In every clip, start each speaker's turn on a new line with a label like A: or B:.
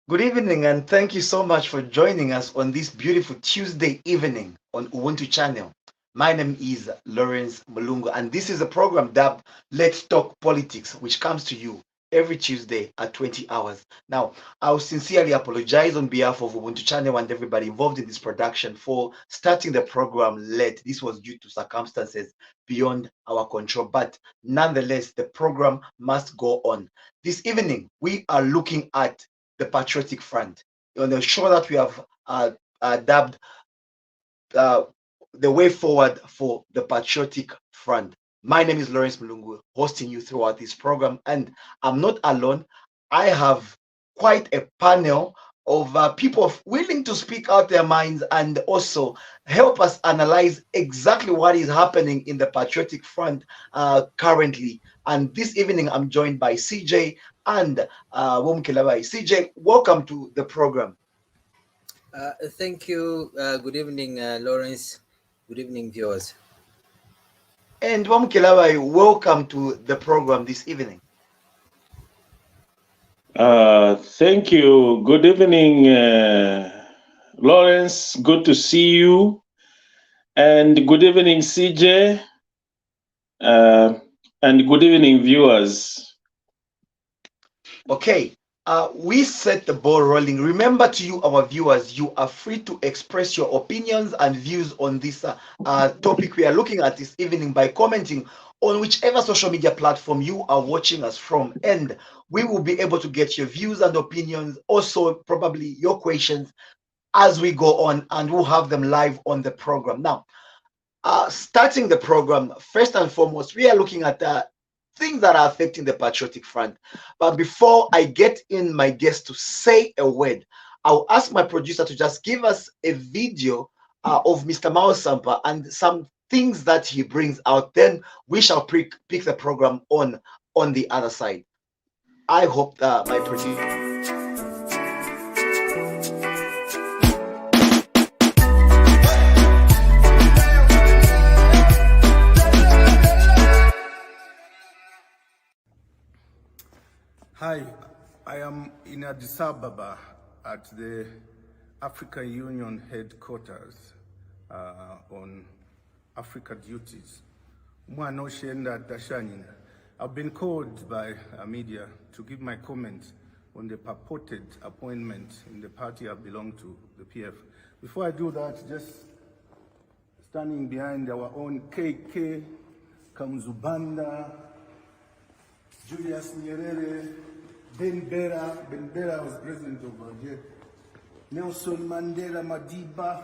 A: Good evening, and thank you so much for joining us on this beautiful Tuesday evening on Ubuntu channel. My name is Lawrence Mulungu, and this is a program dubbed Let's Talk Politics, which comes to you every Tuesday at 20 hours. Now, I will sincerely apologize on behalf of Ubuntu channel and everybody involved in this production for starting the program late. This was due to circumstances beyond our control, but nonetheless, the program must go on. This evening, we are looking at the Patriotic Front. On the show that we have dubbed uh, the way forward for the Patriotic Front. My name is Lawrence Mulungu, hosting you throughout this program, and I'm not alone. I have quite a panel of people willing to speak out their minds and also help us analyze exactly what is happening in the Patriotic Front currently. And this evening, I'm joined by CJ and Mukelabai. CJ, welcome to the program.
B: Thank you. Good evening, Lawrence. Good evening, viewers.
A: And Mukelabai, welcome to the program this evening.
C: Thank you. Good evening, Lawrence. Good to see you. And good evening, CJ. And good evening, viewers.
A: Okay, we set the ball rolling. Remember to you, our viewers, you are free to express your opinions and views on this topic we are looking at this evening by commenting on whichever social media platform you are watching us from. And we will be able to get your views and opinions, also probably your questions as we go on, and we'll have them live on the program. Now, starting the program, first and foremost, we are looking at things that are affecting the Patriotic Front. But before I get in my guest to say a word, I'll ask my producer to just give us a video of Mr. Mao Sampa and some things that he brings out. Then we shall pick the program on the other side. I hope that my producer.
D: Hi, I am in Addis Ababa at the African Union headquarters on Africa duties. I've been called by media to give my comments on the purported appointment in the party I belong to, the PF. Before I do that, just standing behind our own KK, Kamzubanda, Julius Nyerere, Ben Bera was president of Algeria, Nelson Mandela Madiba,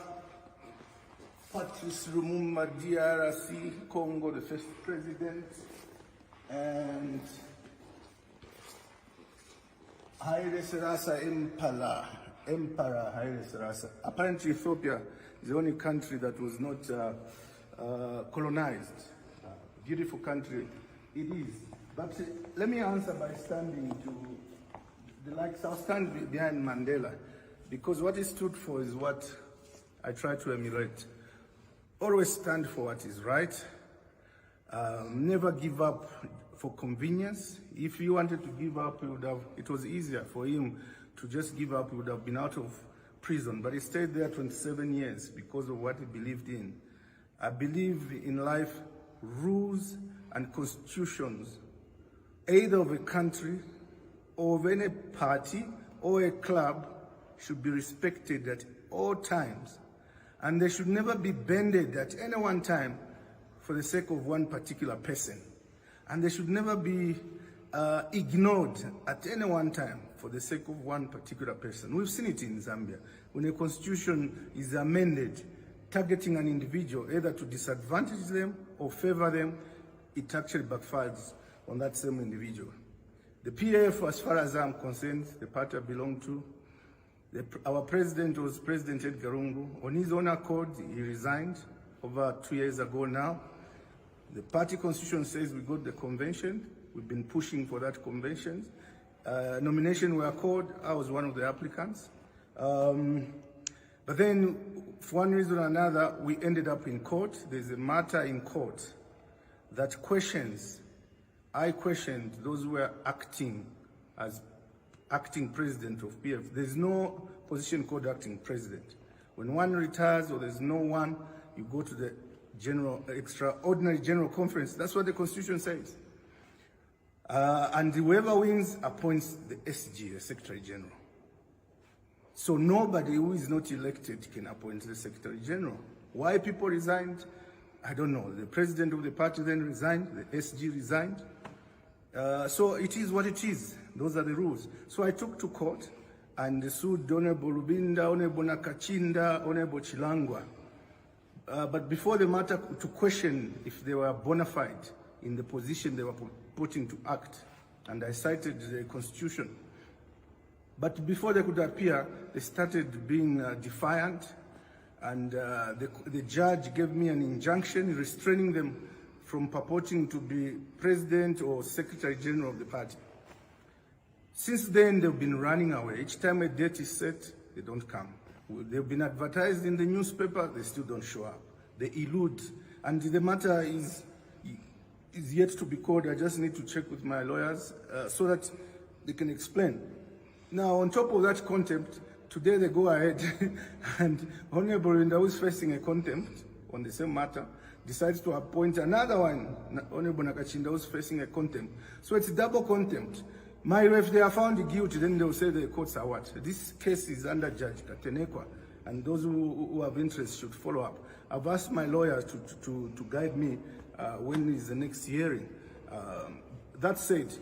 D: Patrice Lumumba DRC, Congo, the first president, and Haile Selassie Emperor Haile Selassie. Apparently Ethiopia is the only country that was not colonized. Beautiful country it is. But let me answer by standing to the likes. I'll stand behind Mandela, because what he stood for is what I try to emulate. Always stand for what is right. Never give up for convenience. If he wanted to give up, it was easier for him to just give up. He would have been out of prison. But he stayed there 27 years because of what he believed in. I believe in life, rules and constitutions, either of a country or of any party or a club, should be respected at all times. And they should never be bended at any one time for the sake of one particular person. And they should never be ignored at any one time for the sake of one particular person. We've seen it in Zambia. When a constitution is amended, targeting an individual, either to disadvantage them or favor them, it actually backfires on that same individual. The PAF, as far as I'm concerned, the party I belong to, our president was President Edgar Lungu. On his own accord, he resigned over 2 years ago now. The party constitution says we got the convention. We've been pushing for that convention. Nomination were called. I was one of the applicants. But then, for one reason or another, we ended up in court. There's a matter in court that questions, I questioned those who were acting as acting president of PF. There's no position called acting president. When one retires or there's no one, you go to the extraordinary general conference. That's what the constitution says. And whoever wins appoints the SG, the Secretary General. So nobody who is not elected can appoint the Secretary General. Why people resigned, I don't know. The president of the party then resigned, the SG resigned. So it is what it is. Those are the rules. So I took to court and sued Honorable Rubinda, Honorable Nakachinda, Honorable Chilangwa. But before the matter, to question if they were bona fide in the position they were putting to act. And I cited the Constitution. But before they could appear, they started being defiant, and the judge gave me an injunction restraining them from purporting to be president or secretary general of the party. Since then, they've been running away. Each time a date is set, they don't come. They've been advertised in the newspaper, they still don't show up. They elude, and the matter is yet to be called. I just need to check with my lawyers so that they can explain. Now, on top of that contempt, today they go ahead and Honorable Rinda, who is facing a contempt on the same matter, decides to appoint another one, Honorable Nakachinda, who is facing a contempt. So it's double contempt. If they are found guilty, then they'll say the courts are what? This case is under Judge Katenekwa, and those who have interest should follow up. I've asked my lawyers to guide me when is the next hearing. That said,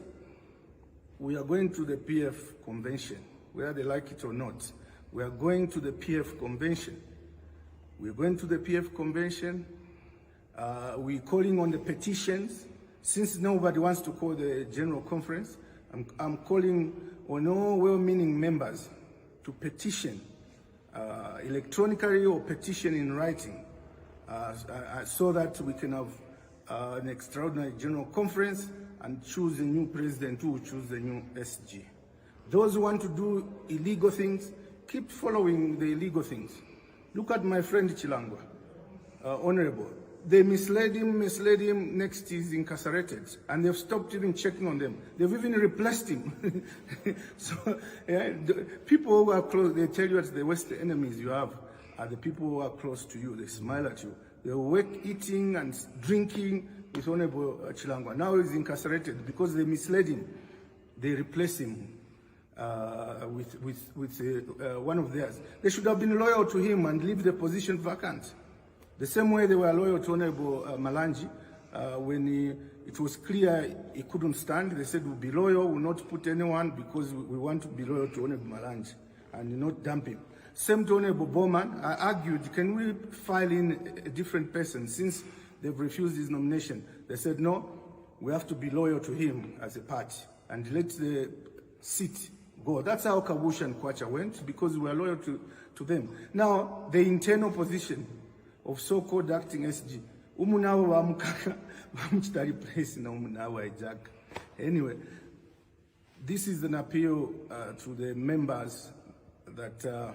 D: we are going to the PF convention, whether they like it or not. We are going to the PF convention. We're going to the PF convention. We're calling on the petitions. Since nobody wants to call the general conference, I'm calling on all well-meaning members to petition electronically or petition in writing so that we can have an extraordinary general conference and choose a new president who will choose the new SG. Those who want to do illegal things, keep following the illegal things. Look at my friend Chilangwa, Honorable. They misled him, next he's incarcerated, and they've stopped even checking on them. They've even replaced him. So the people who are close, they tell you that the worst enemies you have are the people who are close to you. They smile at you. They work eating and drinking with Honorable Chilangwa. Now he's incarcerated because they misled him. They replace him with one of theirs. They should have been loyal to him and leave the position vacant. The same way they were loyal to Honorable Malanji when it was clear he couldn't stand. They said, we'll be loyal, we'll not put anyone because we want to be loyal to Honorable Malanji and not dump him. Same to Honorable Bowman. I argued, can we file in a different person since they've refused his nomination? They said, no, we have to be loyal to him as a party and let the seat go. That's how Kabush and Kwacha went, because we are loyal to them. Now, the internal position of so-called acting SG, anyway, this is an appeal to the members that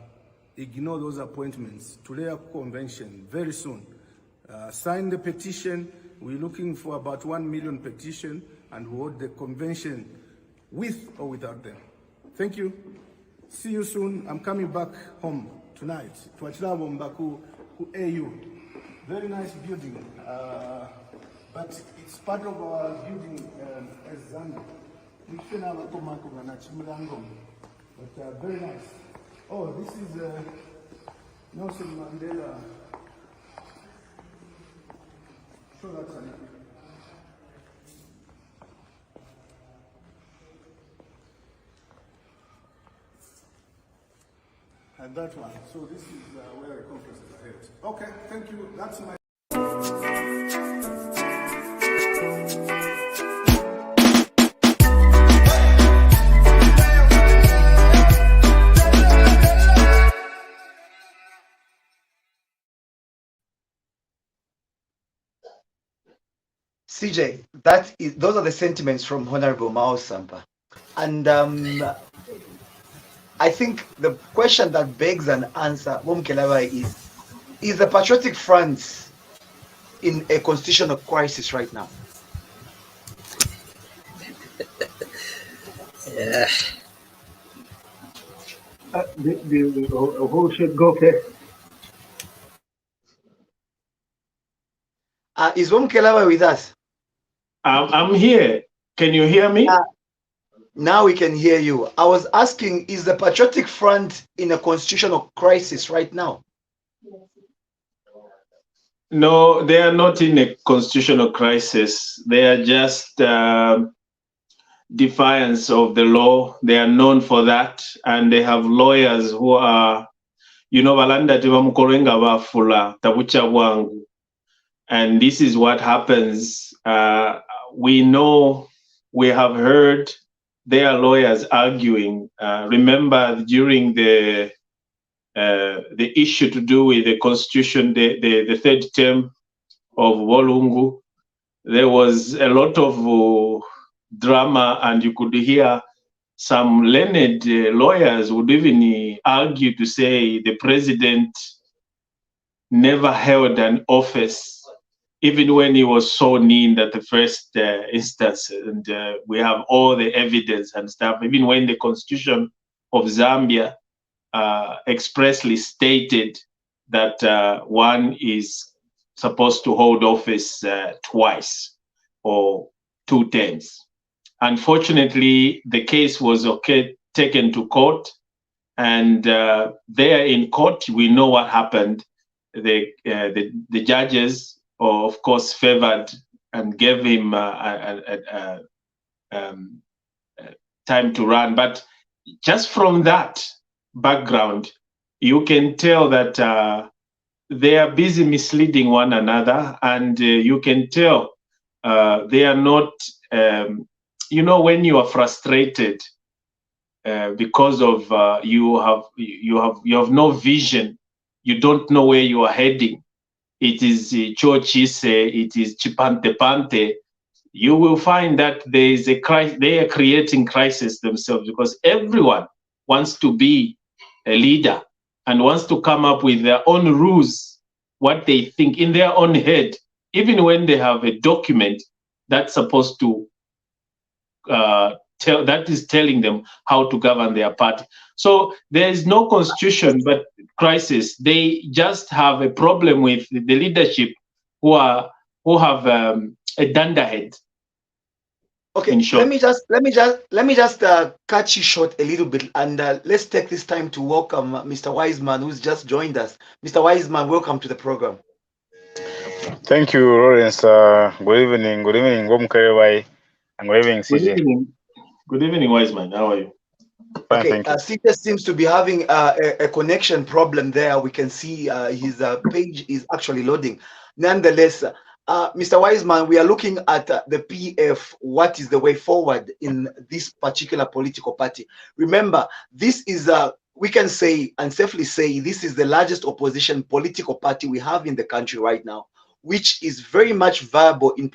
D: ignore those appointments to their convention very soon. Sign the petition. We're looking for about 1 million petition, and we hold the convention with or without them. Thank you. See you soon. I'm coming back home tonight to Achilabo Mbaku AU. Very nice building, but it's part of our building as Zambia. But very nice. Oh, this is Nelson Mandela. Show that to me. And that one. So this is where the conference is held. Okay, thank you. That's my...
A: CJ, those are the sentiments from Honorable Mao Sampa. And I think the question that begs an answer, Mukelabai, is the Patriotic Front in a constitutional crisis right now?
B: Yeah.
E: Who should go first?
A: Is Mukelabai with us?
C: I'm here. Can you hear me?
A: Now we can hear you. I was asking, is the Patriotic Front in a constitutional crisis right now?
C: No, they are not in a constitutional crisis. They are just defiance of the law. They are known for that, and they have lawyers who are, balanda tibamukorenga bafula tabucha bwangu. And this is what happens. We know, we have heard their lawyers arguing. Remember, during the issue to do with the constitution, the third term of Walungu, there was a lot of drama, and you could hear some learned lawyers would even argue to say the president never held an office, even when he was sworn in at the first instance. And we have all the evidence and stuff, even when the constitution of Zambia expressly stated that one is supposed to hold office twice or 2 terms. Unfortunately, the case was taken to court, and there in court, we know what happened. The judges, of course, favored and gave him time to run. But just from that background, you can tell that they are busy misleading one another, and you can tell they are not. When you are frustrated because of you have no vision, you don't know where you are heading. It is chochise, it is chipante pante. You will find that there is a crisis. They are creating crisis themselves because everyone wants to be a leader and wants to come up with their own rules, what they think in their own head, even when they have a document that's supposed to that is telling them how to govern their party. So there is no constitution but crisis. They just have a problem with the leadership who have a dunderhead.
A: Okay, let me just cut you short a little bit, and let's take this time to welcome Mr. Wiseman, who's just joined us. Mr. Wiseman, welcome to the program.
F: Thank you, Lawrence. Good evening, Mukelabai, and good evening, CJ.
C: Good evening, Wiseman. How are you?
F: Fine,
A: okay,
F: thank you.
A: CJ seems to be having a connection problem there. We can see his page is actually loading. Nonetheless, Mr. Wiseman, we are looking at the PF. What is the way forward in this particular political party? Remember, this is we can say and safely say this is the largest opposition political party we have in the country right now, which is very much viable in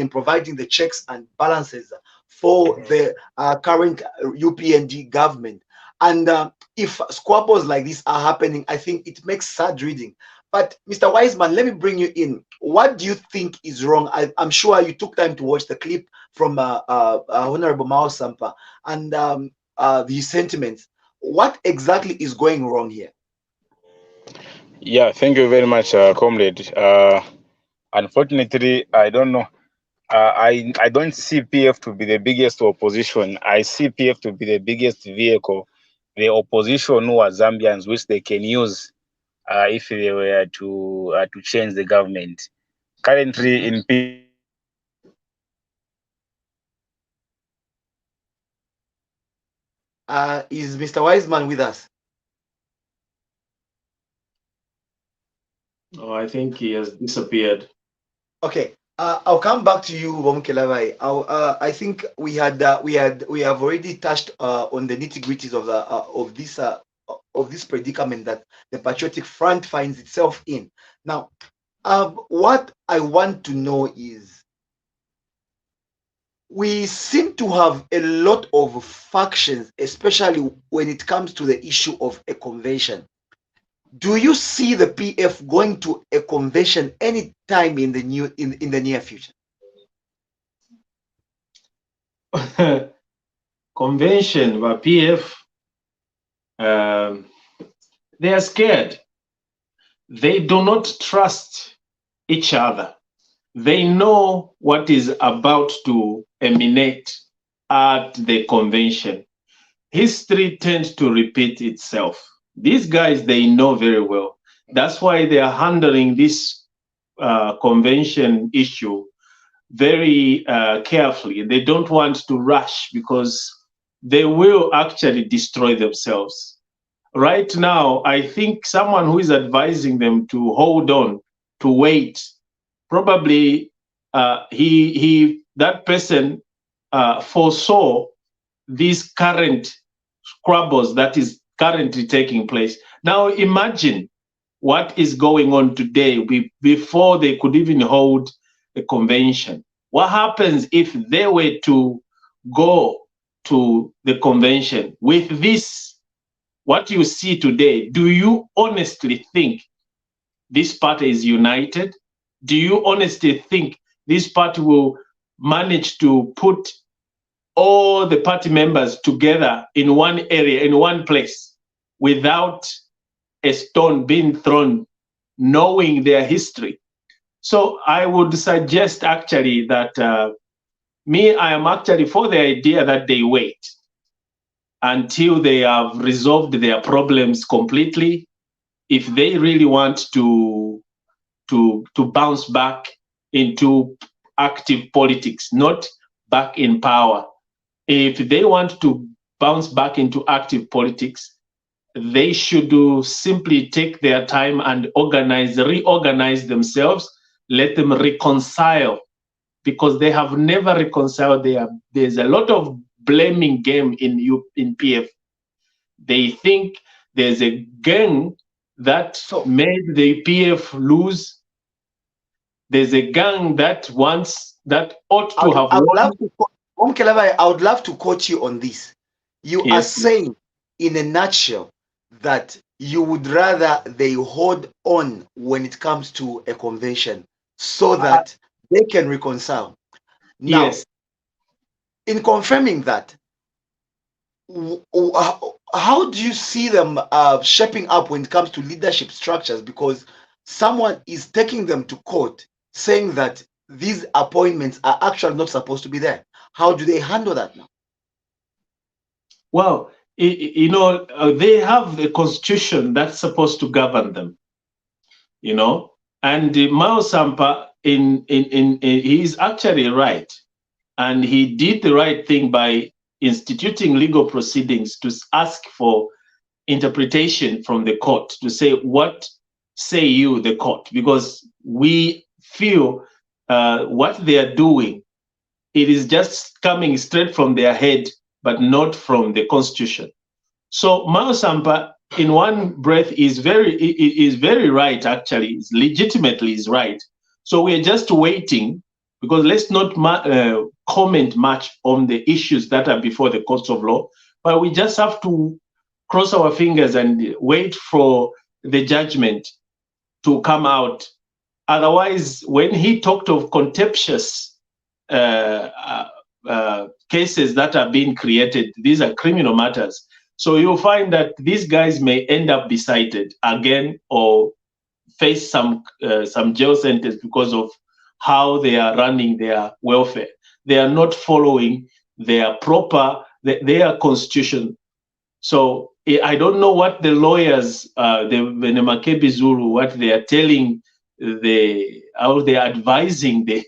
A: providing the checks and balances for the current UPND government. And if squabbles like this are happening, I think it makes sad reading. But Mr. Wiseman, let me bring you in. What do you think is wrong? I'm sure you took time to watch the clip from Honorable Mao Sampa and the sentiments. What exactly is going wrong here?
F: Yeah, thank you very much, comrade. Unfortunately, I don't know. I don't see PF to be the biggest opposition. I see PF to be the biggest vehicle, the opposition who are Zambians, which they can use if they were to change the government. Currently, in
A: is Mr. Wiseman with us?
C: Oh, I think he has disappeared.
A: Okay, I'll come back to you, Mukelabai. I think we have already touched on the nitty-gritties of this predicament that the Patriotic Front finds itself in. Now, what I want to know is, we seem to have a lot of factions, especially when it comes to the issue of a convention. Do you see the PF going to a convention anytime in the near future?
C: Convention by PF. they are scared. They do not trust each other. They know what is about to emanate at the convention. History tends to repeat itself. These guys, they know very well. That's why they are handling this convention issue very carefully. They don't want to rush because they will actually destroy themselves. Right now, I think someone who is advising them to hold on, to wait, probably that person foresaw these current squabbles that is currently taking place. Now imagine what is going on today before they could even hold a convention. What happens if they were to go to the convention with this, what you see today? Do you honestly think this party is united? Do you honestly think this party will manage to put all the party members together in one area, in one place, without a stone being thrown, knowing their history? So I would suggest actually that I am actually for the idea that they wait until they have resolved their problems completely. If they really want to bounce back into active politics, not back in power. If they want to bounce back into active politics, they should simply take their time and reorganize themselves, let them reconcile, because they have never reconciled. There's a lot of blaming game in PF. They think there's a gang that made the PF lose. There's a gang that ought to have won.
A: Mukelabai, I would love to quote you on this. You are saying, in a nutshell, that you would rather they hold on when it comes to a convention so that they can reconcile. Now,
C: Yes.
A: In confirming that, how do you see them shaping up when it comes to leadership structures? Because someone is taking them to court saying that these appointments are actually not supposed to be there. How do they handle that now?
C: Well, they have a constitution that's supposed to govern them, and Mao Sampa, he's actually right, and he did the right thing by instituting legal proceedings to ask for interpretation from the court to say, what say you, the court? Because we feel what they are doing, it is just coming straight from their head, but not from the constitution. So Mao Sampa, in one breath, is very right. Actually, legitimately is right. So we are just waiting, because let's not comment much on the issues that are before the courts of law, but we just have to cross our fingers and wait for the judgment to come out. Otherwise, when he talked of contemptuous cases that are being created, these are criminal matters. So you'll find that these guys may end up be cited again or face some jail sentence because of how they are running their welfare. They are not following their constitution. So I don't know what the lawyers, the Venemakebi Zulu, what they are telling, how they are advising the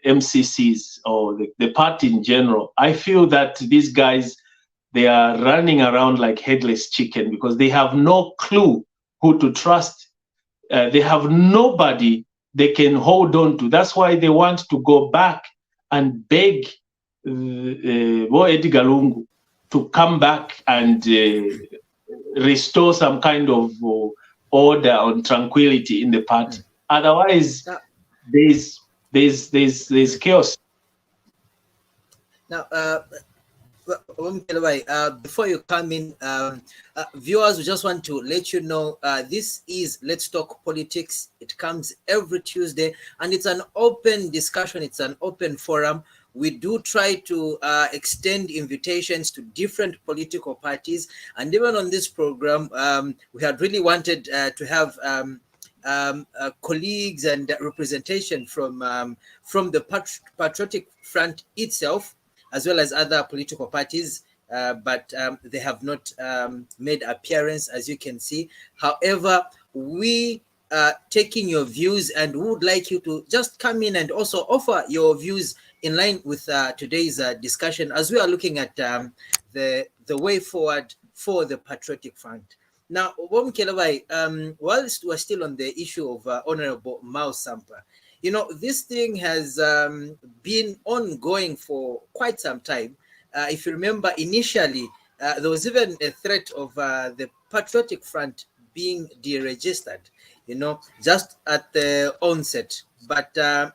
C: MCCs or the party in general. I feel that these guys, they are running around like headless chicken because they have no clue who to trust. They have nobody they can hold on to. That's why they want to go back and beg Edgar Lungu to come back and restore some kind of order and tranquility in the party. Otherwise, there's chaos.
B: Now, before you come in, viewers, we just want to let you know this is Let's Talk Politics. It comes every Tuesday, and it's an open discussion. It's an open forum we do try to extend invitations to different political parties. And even on this program, we had really wanted to have colleagues and representation from the Patriotic Front itself, as well as other political parties. But they have not made appearance, as you can see. However, we taking your views and would like you to just come in and also offer your views in line with today's discussion, as we are looking at the way forward for the Patriotic Front. Now, Mukelabai, whilst we're still on the issue of Honorable Mao Sampa, you know, this thing has been ongoing for quite some time. If you remember, initially, there was even a threat of the Patriotic Front being deregistered, you know, just at the onset. But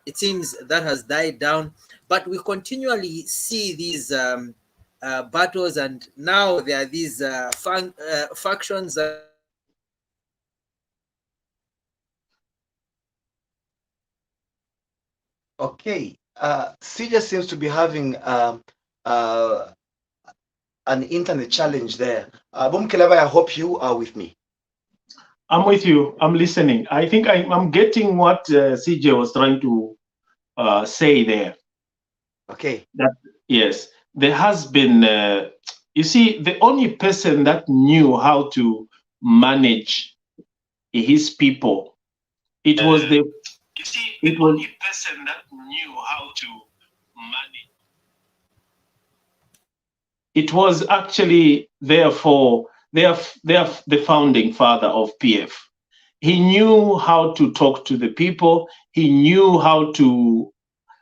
B: it seems that has died down. But we continually see these battles, and now there are these factions that
A: Okay. CJ seems to be having uh, an internet challenge there. Mukelabai, I hope you are with me.
C: I'm with you. I'm listening. I think I'm getting what CJ was trying to say there.
A: Okay.
C: That yes, there has been. You see, the only person that knew how to manage his people, it was the. You see, the only person that knew how to manage. It was actually therefore the founding father of PF. He knew how to talk to the people. He knew how to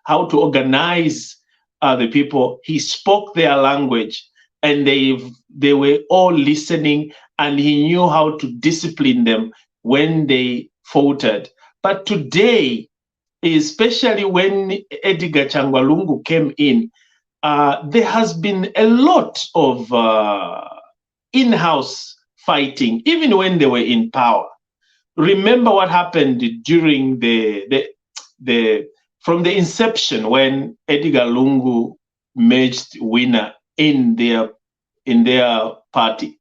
C: organize the people. He spoke their language, and they were all listening, and he knew how to discipline them when they faltered. But today, especially when Edgar Changwalungu came in, there has been a lot of in-house fighting, even when they were in power. Remember what happened during from the inception when Edgar Lungu merged Winner in their party.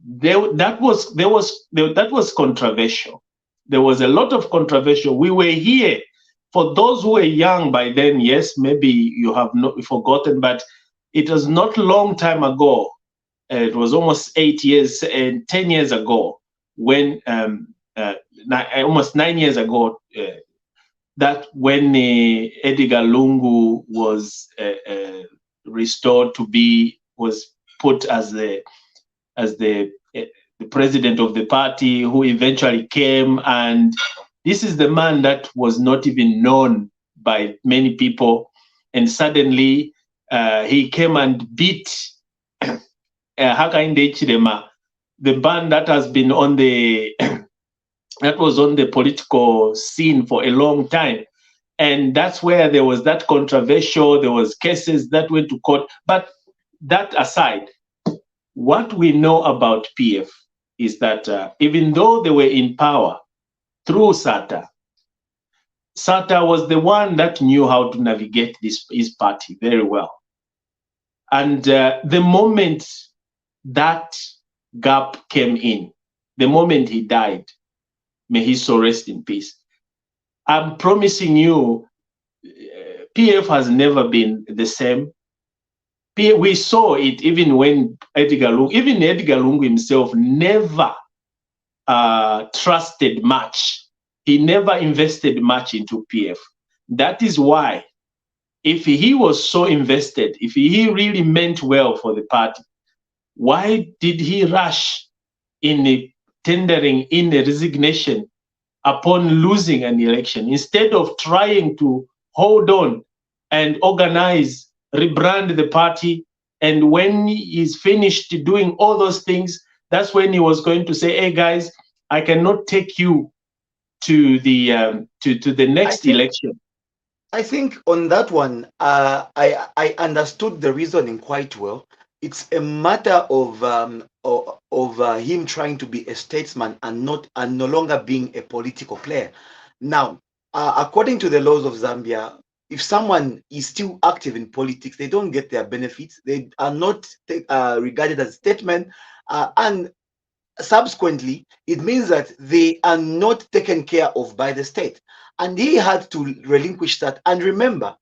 C: That was controversial. There was a lot of controversial. We were here. For those who were young by then, yes, maybe you have not forgotten, but it was not long time ago. It was almost 8 years and 10 years ago when almost 9 years ago, that when Edgar Lungu was restored to was put as the president of the party, who eventually came, and this is the man that was not even known by many people, and suddenly he came and beat Hakainde Chidema, the man that has been on the that was on the political scene for a long time. And that's where there was that controversial, there was cases that went to court. But that aside, what we know about PF is that even though they were in power through SATA, SATA was the one that knew how to navigate his party very well. And the moment that gap came in, the moment he died, may his soul rest in peace, I'm promising you, PF has never been the same. We saw it even when Edgar Lungu himself never trusted much. He never invested much into PF. That is why, if he was so invested, if he really meant well for the party, why did he rush in tendering in a resignation upon losing an election, instead of trying to hold on and organize, rebrand the party? And when he's finished doing all those things, that's when he was going to say, hey guys, I cannot take you to the next election.
A: I think on that one, I understood the reasoning quite well. It's a matter of him trying to be a statesman and no longer being a political player. Now, according to the laws of Zambia, if someone is still active in politics, they don't get their benefits. They are not regarded as statesmen, and subsequently, it means that they are not taken care of by the state. And he had to relinquish that. And remember,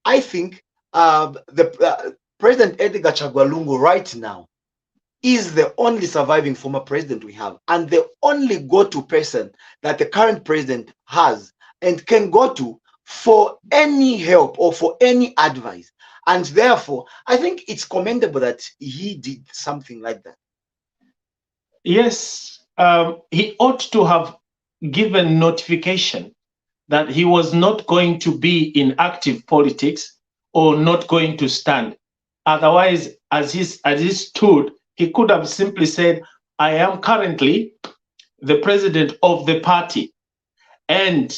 A: I think the President Edgar Chagwa Lungu right now is the only surviving former president we have, and the only go-to person that the current president has and can go to for any help or for any advice. And therefore, I think it's commendable that he did something like that.
C: Yes, he ought to have given notification that he was not going to be in active politics or not going to stand. Otherwise, as he stood, he could have simply said, I am currently the president of the party, and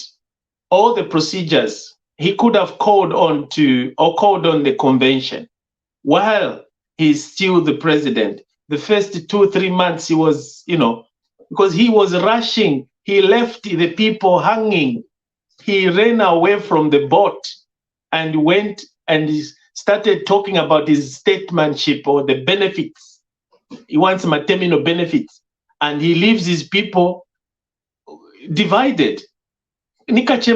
C: all the procedures he could have called on the convention while he's still the president. The first 2-3 months he was, because he was rushing, he left the people hanging. He ran away from the boat and went and started talking about his statesmanship or the benefits. He wants terminal benefits, and he leaves his people divided. Because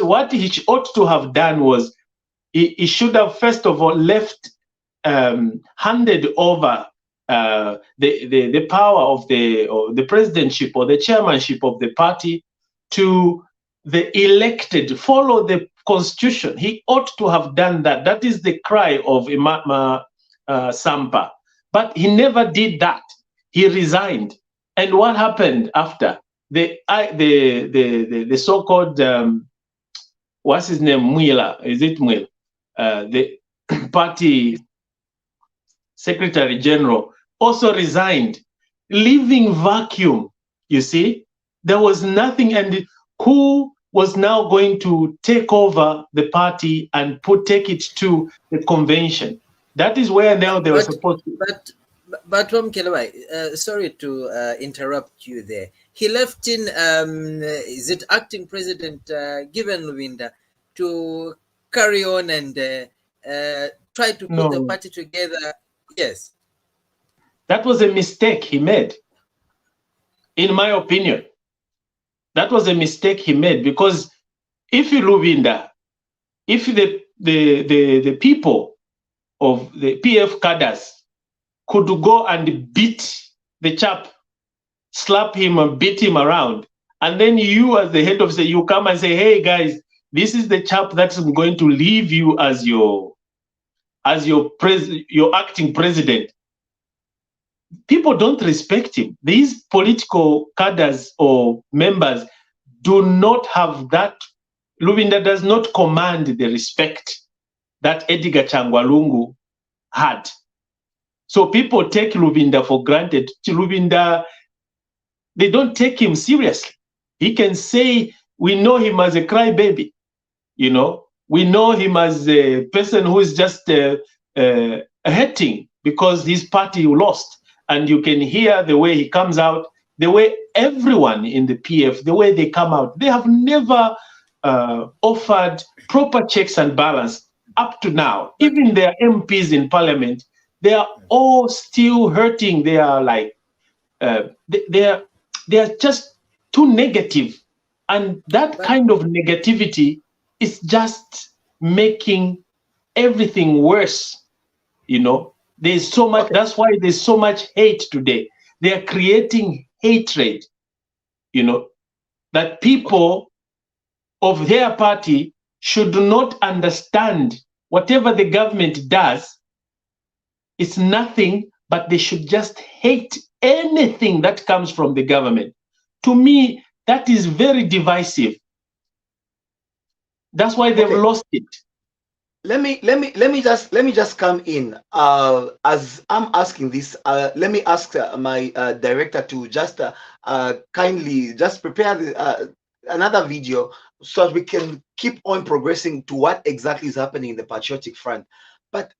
C: what he ought to have done was he should have first of all handed over the power of the presidentship or the chairmanship of the party to the elected. Follow the constitution. He ought to have done that. That is the cry of Sampa. But he never did that. He resigned. And what happened after? The so-called what's his name? Mwila. Is it Mwila? The party secretary general also resigned, leaving vacuum. You see, there was nothing. And who was now going to take over the party and take it to the convention? That is where now they were supposed to.
B: But Mukelabai, sorry to interrupt you there. He left in, is it acting president Given Lubinda to carry on and try to put the party together? Yes.
C: That was a mistake he made, in my opinion. That was a mistake he made, because if Lubinda, if the people of the PF cadres could go and beat the chap, slap him and beat him around, and then you as the head of you come and say, hey guys, this is the chap that's going to leave you as your acting president. People don't respect him. These political cadres or members do not have that. Lubinda does not command the respect that Edgar Chagwa Lungu had. So people take Lubinda for granted. Lubinda, they don't take him seriously. He can say, we know him as a crybaby. We know him as a person who is just hurting because his party lost. And you can hear the way he comes out, the way everyone in the PF, the way they come out. They have never offered proper checks and balance up to now. Even their MPs in parliament, they are all still hurting. They are like, they are just too negative. And that kind of negativity is just making everything worse. There's so much, that's why there's so much hate today. They are creating hatred, that people of their party should not understand whatever the government does. It's nothing, but they should just hate anything that comes from the government. To me, that is very divisive. That's why they've lost it.
A: Let me just come in as I'm asking this. Let me ask my director to just kindly just prepare another video so that we can keep on progressing to what exactly is happening in the Patriotic Front. But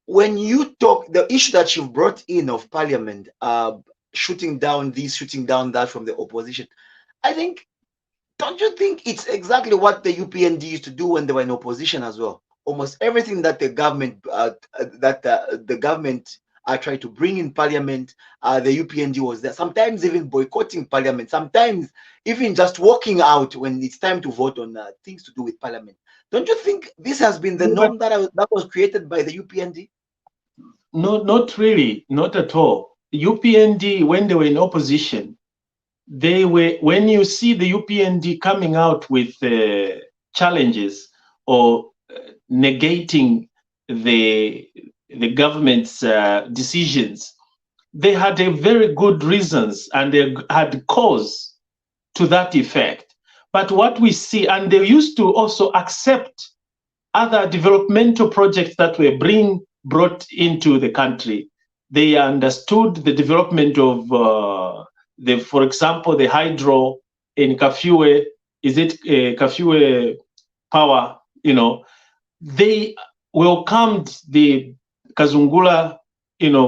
A: when you talk, the issue that you've brought in of Parliament shooting down this, shooting down that from the opposition, I think Don't you think it's exactly what the UPND used to do when they were in opposition as well? Almost everything that the government tried to bring in parliament, the UPND was there. Sometimes even boycotting parliament. Sometimes even just walking out when it's time to vote on things to do with parliament. Don't you think this has been the norm that was created by the UPND?
C: No, not really, not at all. UPND, when they were in opposition, they were, when you see the UPND coming out with challenges or negating the government's decisions, they had a very good reasons and they had cause to that effect. But what we see, and they used to also accept other developmental projects that were brought into the country. They understood the development of for example, the hydro in Kafue, is it Kafue power, they welcomed the Kazungula,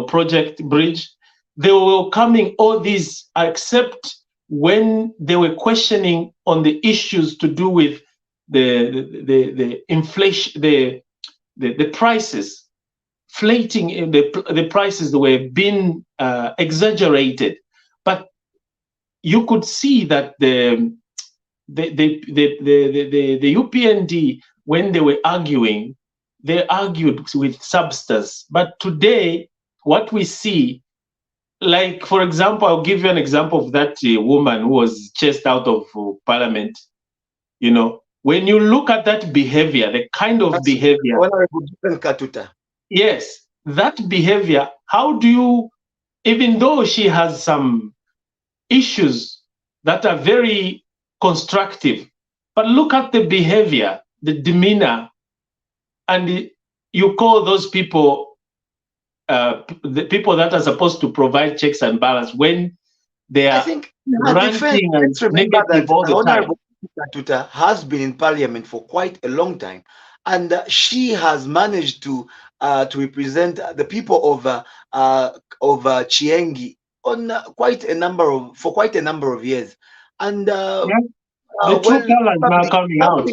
C: project bridge. They were welcoming all these, except when they were questioning on the issues to do with the inflation, the prices, inflating the prices were being exaggerated. But you could see that the UPND, when they were arguing, they argued with substance. But today, what we see, like, for example, I'll give you an example of that woman who was chased out of parliament. When you look at that behavior, the kind of behavior. Yes, that behavior, how do you, even though she has some issues that are very constructive, but look at the behavior, the demeanor, and you call those people the people that are supposed to provide checks and balance when they are ranting and negative all the time.
A: Katuta has been in parliament for quite a long time, and she has managed to represent the people of Chiengi on quite a number of years. And
C: the true talent now coming out.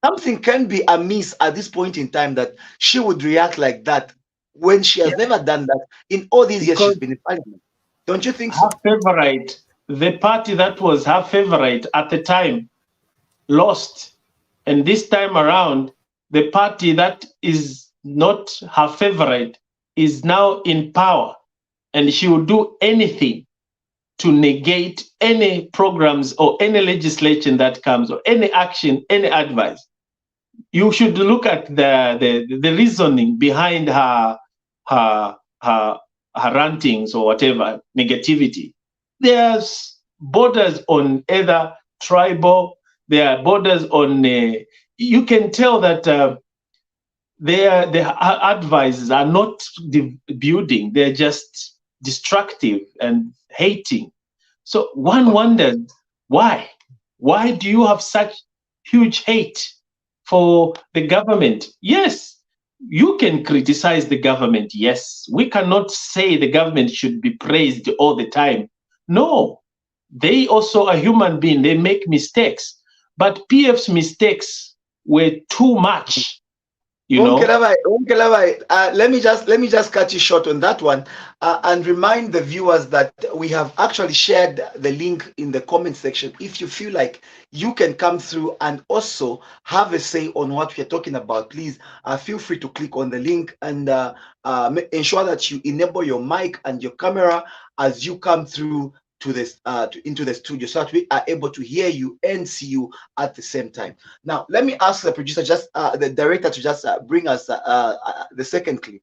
A: Something can be amiss at this point in time that she would react like that when she has never done that in all these years she's been in parliament. Don't you think so?
C: Her favorite, the party that was her favorite at the time, lost. And this time around, the party that is not her favorite is now in power. And she will do anything to negate any programs or any legislation that comes or any action, any advice. You should look at the reasoning behind her rantings or whatever, negativity. There's borders on either tribal, there are borders on, you can tell that their advices are not building, they're just destructive and hating. So one wonders, why? Why do you have such huge hate for the government? Yes, you can criticize the government. Yes, we cannot say the government should be praised all the time. No, they also are human beings. They make mistakes. But PF's mistakes were too much.
A: Mukelabai, let me just cut you short on that one and remind the viewers that we have actually shared the link in the comment section. If you feel like you can come through and also have a say on what we're talking about, please feel free to click on the link and ensure that you enable your mic and your camera as you come through to this into the studio, so that we are able to hear you and see you at the same time. Now, let me ask the producer, just the director, to just bring us the second clip.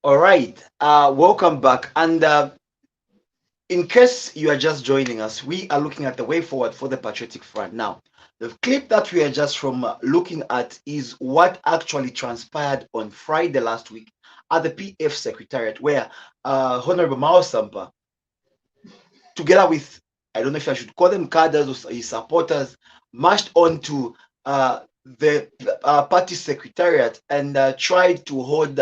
A: All right, welcome back. And in case you are just joining us, we are looking at the way forward for the Patriotic Front. Now, the clip that we are just from looking at is what actually transpired on Friday last week at the PF Secretariat, where Honorable Mao Sampa, together with, I don't know if I should call them cadres or his supporters, marched on to the party secretariat and tried to hold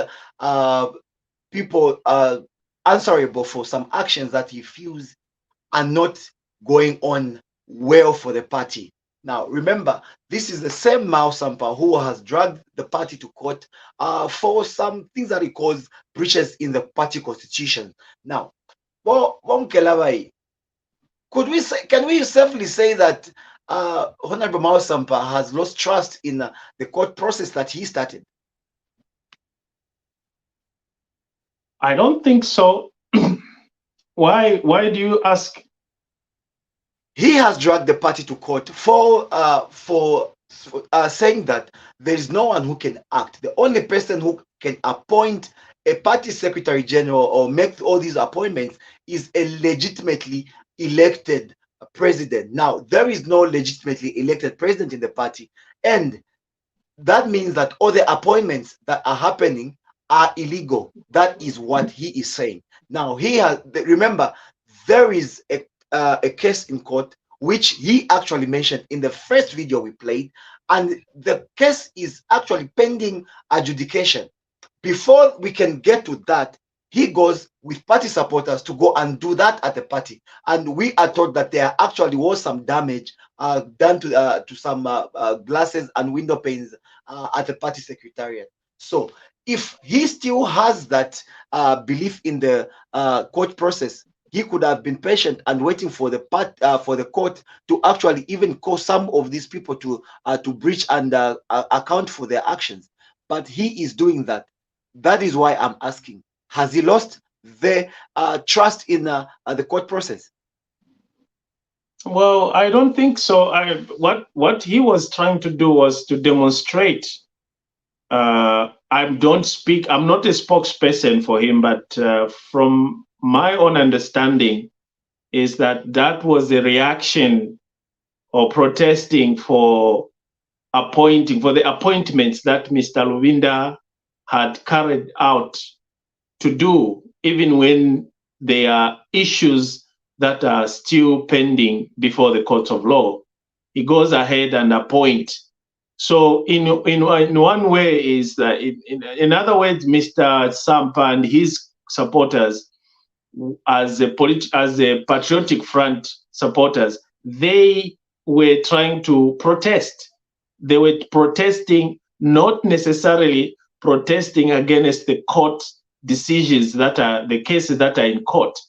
A: people answerable for some actions that he feels are not going on well for the party. Now, remember, this is the same Mao Sampa who has dragged the party to court for some things that he calls breaches in the party constitution. Now, well, Mukelabai, can we safely say that Honorable Mao Sampa has lost trust in the court process that he started?
C: I don't think so. Why do you ask?
A: He has dragged the party to court for saying that there is no one who can act. The only person who can appoint a party secretary general or make all these appointments is a legitimately elected president. Now, there is no legitimately elected president in the party, and that means that all the appointments that are happening are illegal. That is what he is saying. Now, remember, there is a case in court which he actually mentioned in the first video we played, and the case is actually pending adjudication. Before we can get to that, he goes with party supporters to go and do that at the party, and we are told that there actually was some damage done to some glasses and window panes at the party secretariat. So if he still has that belief in the court process, he could have been patient and waiting for the court to actually even call some of these people to breach and account for their actions. But he is doing that. That is why I'm asking: has he lost the trust in the court process?
C: Well, I don't think so. What he was trying to do was to demonstrate. I'm not a spokesperson for him, but from my own understanding is that was the reaction or protesting for the appointments that Mr. Luvinda had carried out to do, even when there are issues that are still pending before the courts of law. He goes ahead and appoints. So in one way is that in other words, Mr. Sampa and his supporters, as a Patriotic Front supporters, they were trying to protest. They were protesting, not necessarily protesting against the court decisions that are the cases that are in court,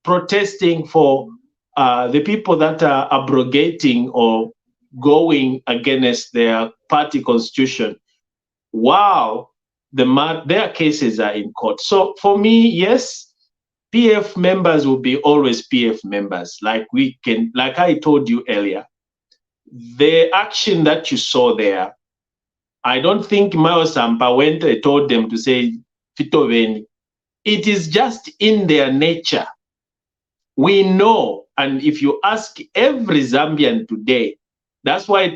C: protesting for the people that are abrogating or going against their party constitution while their cases are in court. So for me, yes, PF members will be always PF members. Like I told you earlier, the action that you saw there, I don't think Mao Sampa went and told them to say Fitoveni. It is just in their nature. We know, and if you ask every Zambian today, that's why they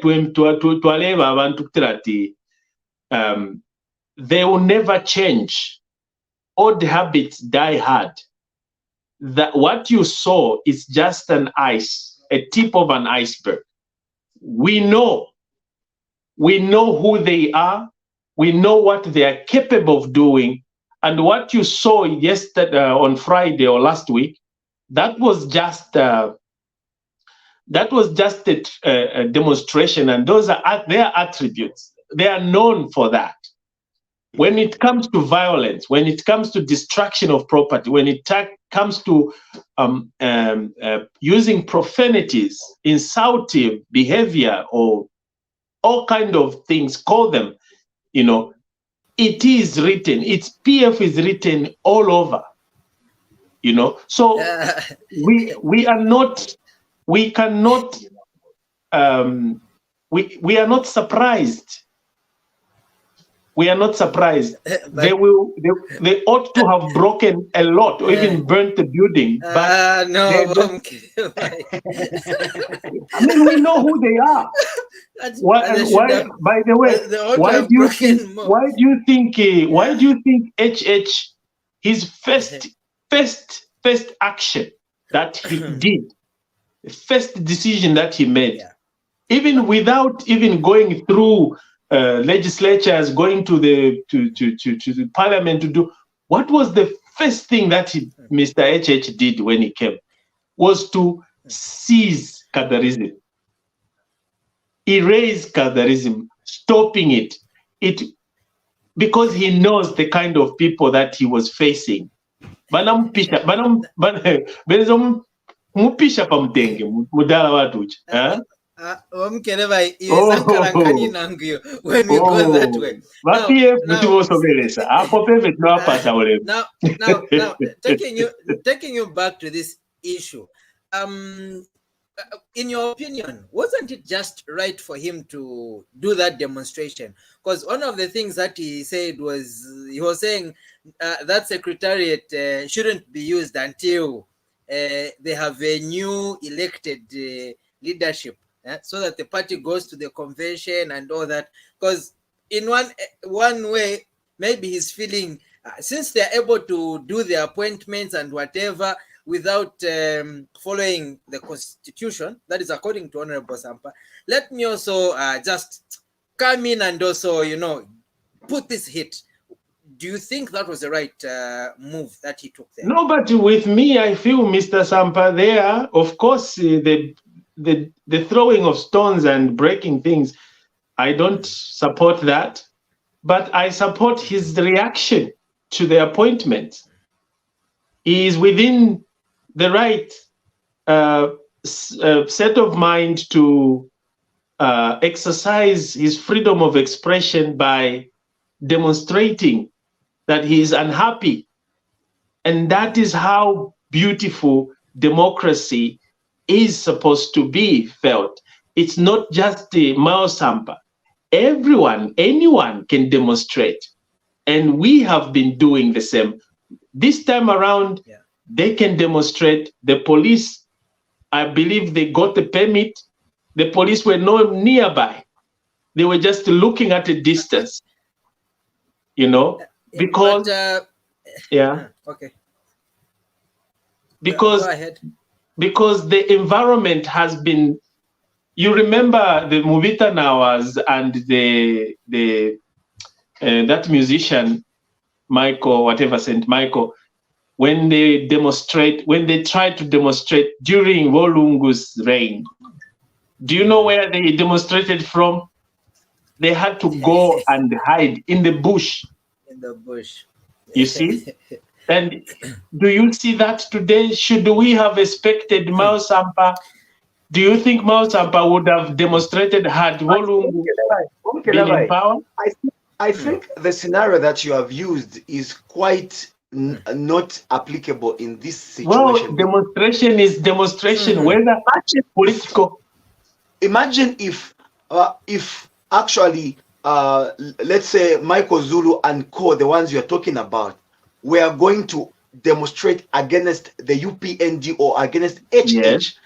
C: will never change. Old habits die hard. That what you saw is just a tip of an iceberg. We know who they are. We know what they are capable of doing. And what you saw yesterday, on Friday or last week, that was just a demonstration, and those are their attributes. They are known for that. When it comes to violence, when it comes to destruction of property, when it comes to using profanities, insultive behavior, or all kind of things, call them, it is written. Its PF is written all over. So we are not. We cannot. We are not surprised. We are not surprised. They ought to have broken a lot, or even burnt the building. But
B: no,
C: I mean, we know who they are. Why? By the way, why do you think HH, his first action that he did, the first decision that he made, even without even going through legislatures, going to the parliament to do, what was the first thing that Mr. HH did when he came? Was to seize Kadarism, erase Kadarism, stopping it, because he knows the kind of people that he was facing.
B: Mukelabai is Ankarankani Nangu when we go that way. Now, taking you back to this issue, in your opinion, wasn't it just right for him to do that demonstration? Because one of the things that he said was, he was saying that secretariat shouldn't be used until they have a new elected leadership, so that the party goes to the convention and all that. Because in one way, maybe he's feeling, since they're able to do the appointments and whatever without following the constitution, that is according to Honorable Sampa, let me also just come in and also, put this hit. Do you think that was the right move that he took there?
C: No, but with me, I feel Mr. Sampa there, of course, the throwing of stones and breaking things, I don't support that, but I support his reaction to the appointment. He is within the right set of mind to exercise his freedom of expression by demonstrating that he is unhappy. And that is how beautiful democracy is supposed to be felt. It's not just the Mao Sampa. Anyone can demonstrate. And we have been doing the same. This time around, they can demonstrate. The police, I believe they got the permit. The police were not nearby. They were just looking at a distance, because,
B: okay.
C: Because,
B: go ahead.
C: Because the environment has been, you remember the Muvita Nawas and that musician, Michael, whatever, St. Michael, when they tried to demonstrate during Wolungu's reign. Do you know where they demonstrated from? They had to go and hide in the bush.
B: In the bush.
C: You see? And do you see that today? Should we have expected Mao Sampa? Do you think Mao Sampa would have demonstrated had Wolungu been in power?
A: I think the scenario that you have used is quite not applicable in this situation.
C: Well, demonstration is demonstration, whether political.
A: Imagine if actually, let's say Michael Zulu and Co, the ones you're talking about, were going to demonstrate against the UPND or against HH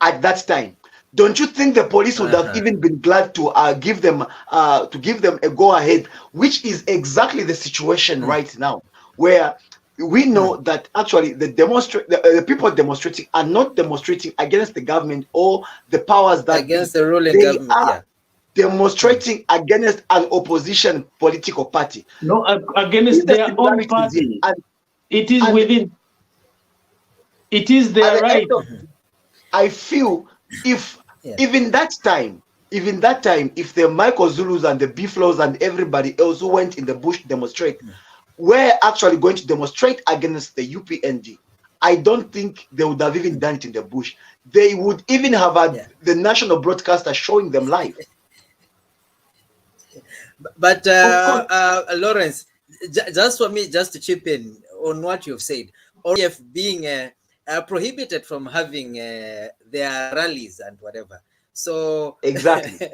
A: at that time. Don't you think the police would have even been glad to give them a go ahead, which is exactly the situation right now, where we know that actually the people demonstrating are not demonstrating against the government or the powers that
B: against the ruling government.
A: demonstrating against an opposition political party.
C: No, against
A: These are
C: their own
A: similarities here.
C: party. It is within. It is
A: At
C: their
A: the
C: right.
A: end of, I feel if even that time, if the Michael Zulus and the Biflos and everybody else who went in the bush to demonstrate were actually going to demonstrate against the UPND, I don't think they would have even done it in the bush. They would even have had the national broadcaster showing them live.
B: But Lawrence, just for me, just to chip in on what you've said, ODF being prohibited from having their rallies and whatever. So
A: exactly.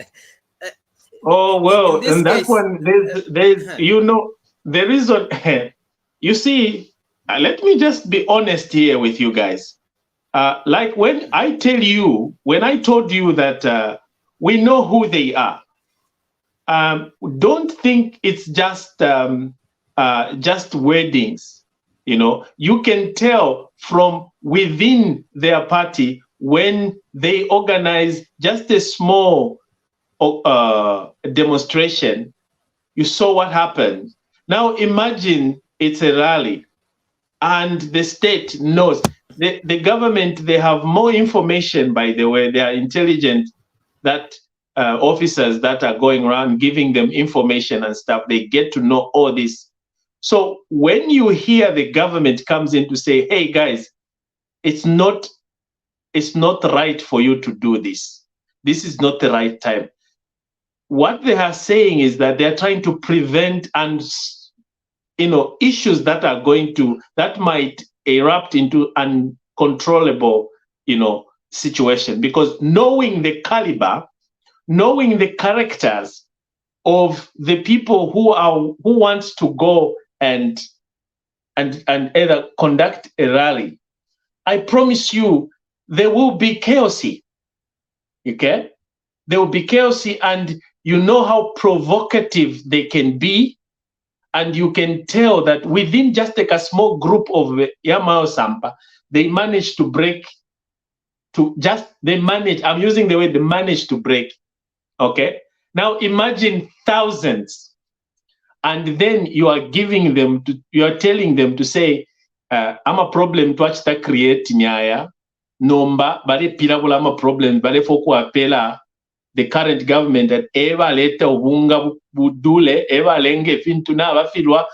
C: Oh well, and that
B: case,
C: one, there's you know, the reason. You see, let me just be honest here with you guys. Like when I tell you, when I told you that we know who they are. Don't think it's just weddings. You know, you can tell from within their party when they organize just a small demonstration. You saw what happened. Now imagine it's a rally, and the state knows. The government, they have more information. By the way, they are intelligent. That officers that are going around giving them information and stuff, they get to know all this. So when you hear the government comes in to say, hey guys, it's not right for you to do this. This is not the right time. What they are saying is that they're trying to prevent issues that might erupt into uncontrollable, situation, because knowing the caliber, knowing the characters of the people who want to go and either conduct a rally, I promise you there will be chaos. Okay? There will be chaos, and you know how provocative they can be, and you can tell that within just like a small group of Yamao Sampa, they manage to break. I'm using the word they manage to break. Okay. Now imagine thousands, and then you are telling them to say, I'm a problem to watch that create nyaya, nomba, bare pilabula ama problem, bare foku apela the current government that eva leta ubunga budule, eva lenge fintuna abafilwa.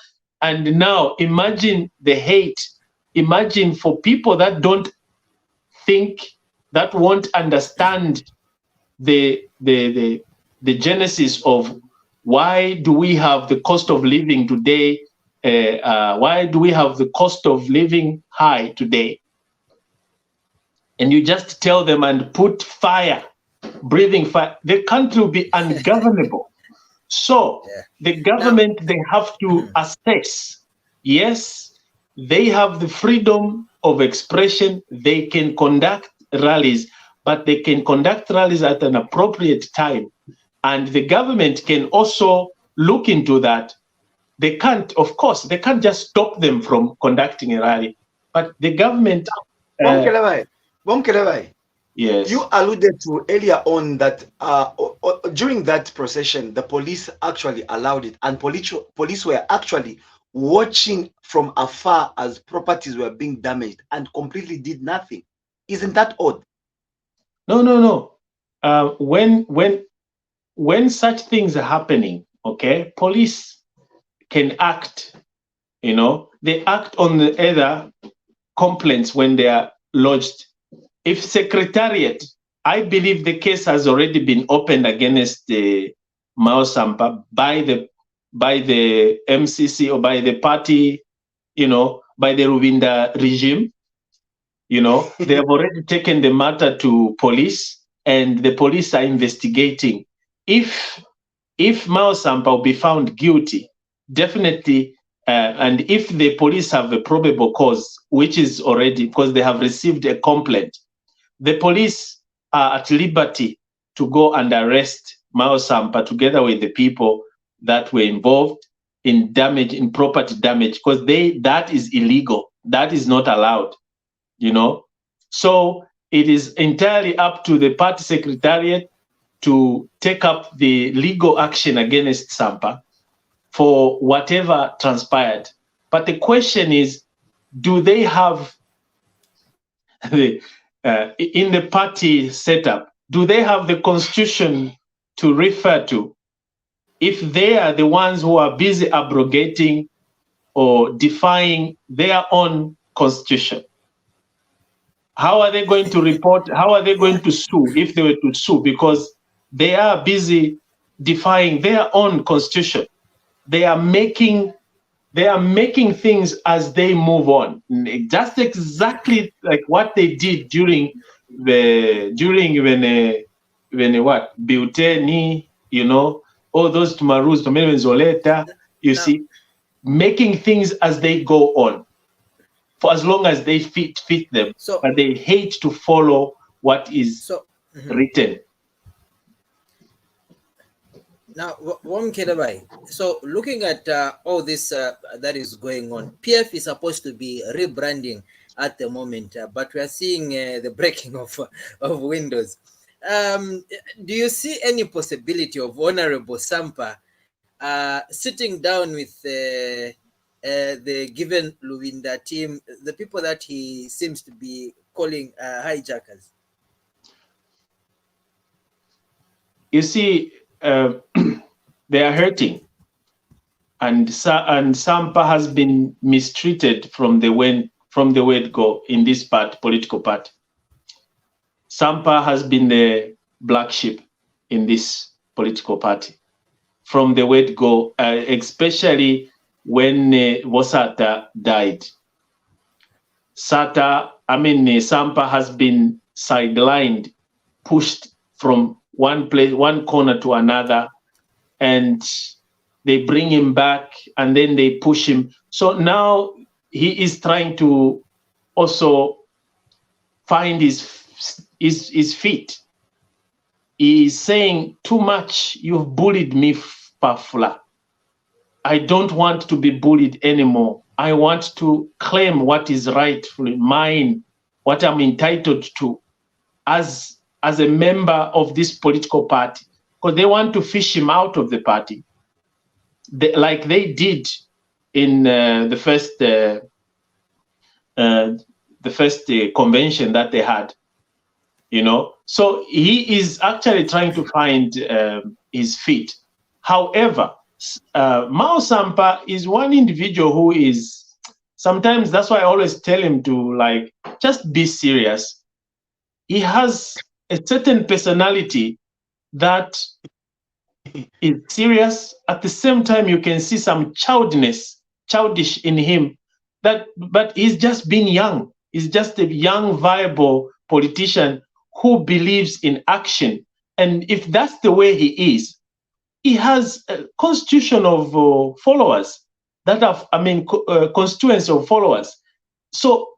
C: And now imagine the hate. Imagine for people that don't think, that won't understand the genesis of why do we have the cost of living today, why do we have the cost of living high today, and you just tell them and put fire, breathing fire, the country will be ungovernable. So the government, they have to assess, yes, they have the freedom of expression, they can conduct rallies, but they can conduct rallies at an appropriate time. And the government can also look into that. They can't, of course, they can't just stop them from conducting a rally. But the government...
A: Mukelabai,
C: yes.
A: You alluded to earlier on that during that procession, the police actually allowed it, and police were actually watching from afar as properties were being damaged and completely did nothing. Isn't that odd?
C: No. When such things are happening, okay, police can act. They act on the other complaints when they are lodged. If Secretariat, I believe the case has already been opened against the Mao Sampa by the MCC or by the party, by the Ruvinda regime. They have already taken the matter to police, and the police are investigating. If Mao Sampa will be found guilty, definitely, and if the police have a probable cause, which is already, because they have received a complaint, the police are at liberty to go and arrest Mao Sampa together with the people that were involved in property damage, because that is illegal. That is not allowed. So it is entirely up to the party secretariat to take up the legal action against Sampa for whatever transpired. But the question is, do they have in the party setup, do they have the constitution to refer to if they are the ones who are busy abrogating or defying their own constitution? How are they going to report? How are they going to sue if they were to sue? Because they are busy defying their own constitution. They are making things as they move on, just exactly like what they did during when what Biuteni, you know, all those Tumarus, Zoleta, you see, making things as they go on, for as long as they fit them, but they hate to follow what is written.
B: Now, Mukelabai, so looking at all this that is going on, PF is supposed to be rebranding at the moment, but we are seeing the breaking of windows. Do you see any possibility of Honorable Sampa sitting down with the given Luwinda team, the people that he seems to be calling hijackers?
C: You see, they are hurting, and Sampa has been mistreated from the word go in this political party. Sampa has been the black sheep in this political party from the word go, especially when Wosata died. Sampa has been sidelined, pushed from one corner to another, and they bring him back and then they push him. So now he is trying to also find his feet. He is saying, too much, you've bullied me, Pafula. I don't want to be bullied anymore. I want to claim what is rightfully mine, what I'm entitled to as a member of this political party, because they want to fish him out of the party, like they did in the first convention that they had, you know. So he is actually trying to find his feet. However, Mao Sampa is one individual who is, sometimes that's why I always tell him to, like, just be serious. He has a certain personality that is serious. At the same time, you can see some childish in him. But he's just been young. He's just a young, viable politician who believes in action. And if that's the way he is, he has a constitution of followers that have, constituents of followers. So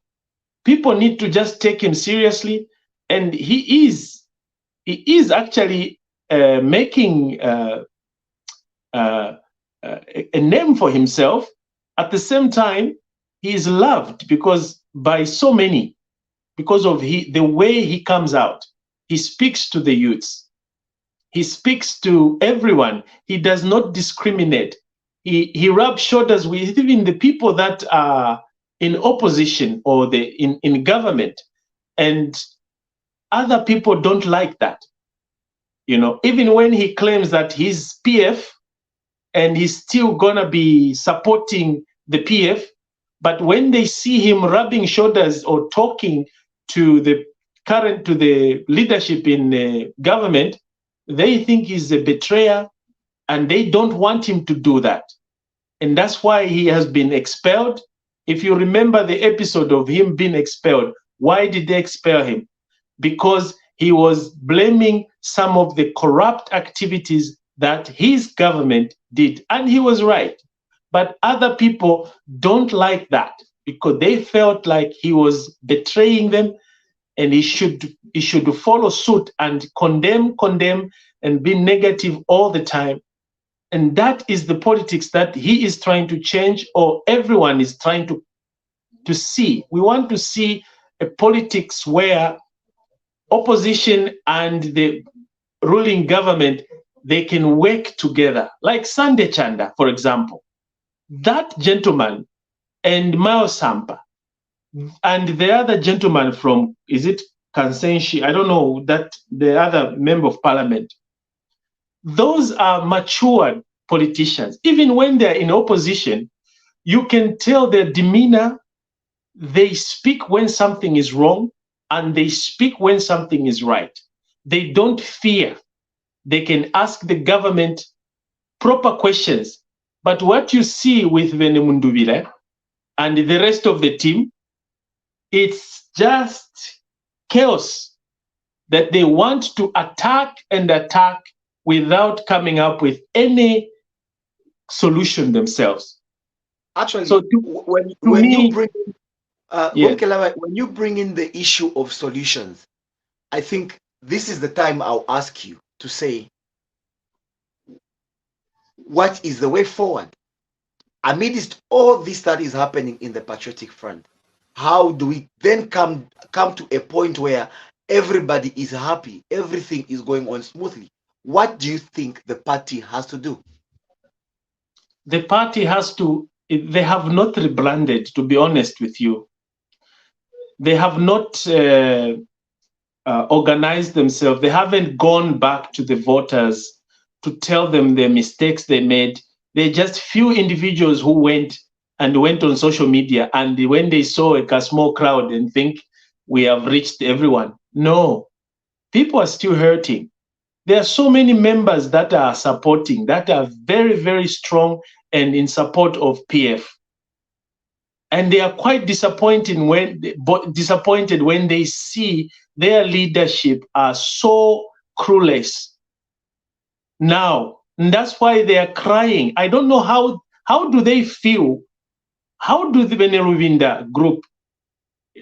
C: people need to just take him seriously. And he is actually making a name for himself. At the same time, he is loved by so many, because of the way he comes out. He speaks to the youths. He speaks to everyone. He does not discriminate. He rubs shoulders with even the people that are in opposition or in government. And other people don't like that. You know, even when he claims that he's PF and he's still gonna be supporting the PF, but when they see him rubbing shoulders or talking to the leadership in government, they think he's a betrayer and they don't want him to do that. And that's why he has been expelled. If you remember the episode of him being expelled, why did they expel him? Because he was blaming some of the corrupt activities that his government did. And he was right. But other people don't like that because they felt like he was betraying them, and he should follow suit and condemn and be negative all the time. And that is the politics that he is trying to change, or everyone is trying to see. We want to see a politics where opposition and the ruling government, they can work together. Like Sande Chanda, for example. That gentleman and Mao Sampa and the other gentleman from, is it Kansenshi? I don't know, that the other member of parliament. Those are matured politicians. Even when they're in opposition, you can tell their demeanor. They speak when something is wrong and they speak when something is right. They don't fear. They can ask the government proper questions. But what you see with Venemundubile and the rest of the team, it's just chaos, that they want to attack and attack without coming up with any solution themselves.
A: Actually,
C: So
A: when you bring Mukelabai, when you bring in the issue of solutions, I think this is the time I'll ask you to say, what is the way forward? Amidst all this that is happening in the Patriotic Front, how do we then come to a point where everybody is happy, everything is going on smoothly? What do you think the party has to do?
C: The party has to, they have not rebranded, to be honest with you. They have not organized themselves. They haven't gone back to the voters to tell them the mistakes they made. They're just few individuals who went on social media, and when they saw a small crowd and think we have reached everyone. No, people are still hurting. There are so many members that are supporting, that are very, very strong and in support of PF. And they are quite disappointed when they see their leadership are so clueless now. And that's why they are crying. I don't know how do they feel? How do the Beneruvinda group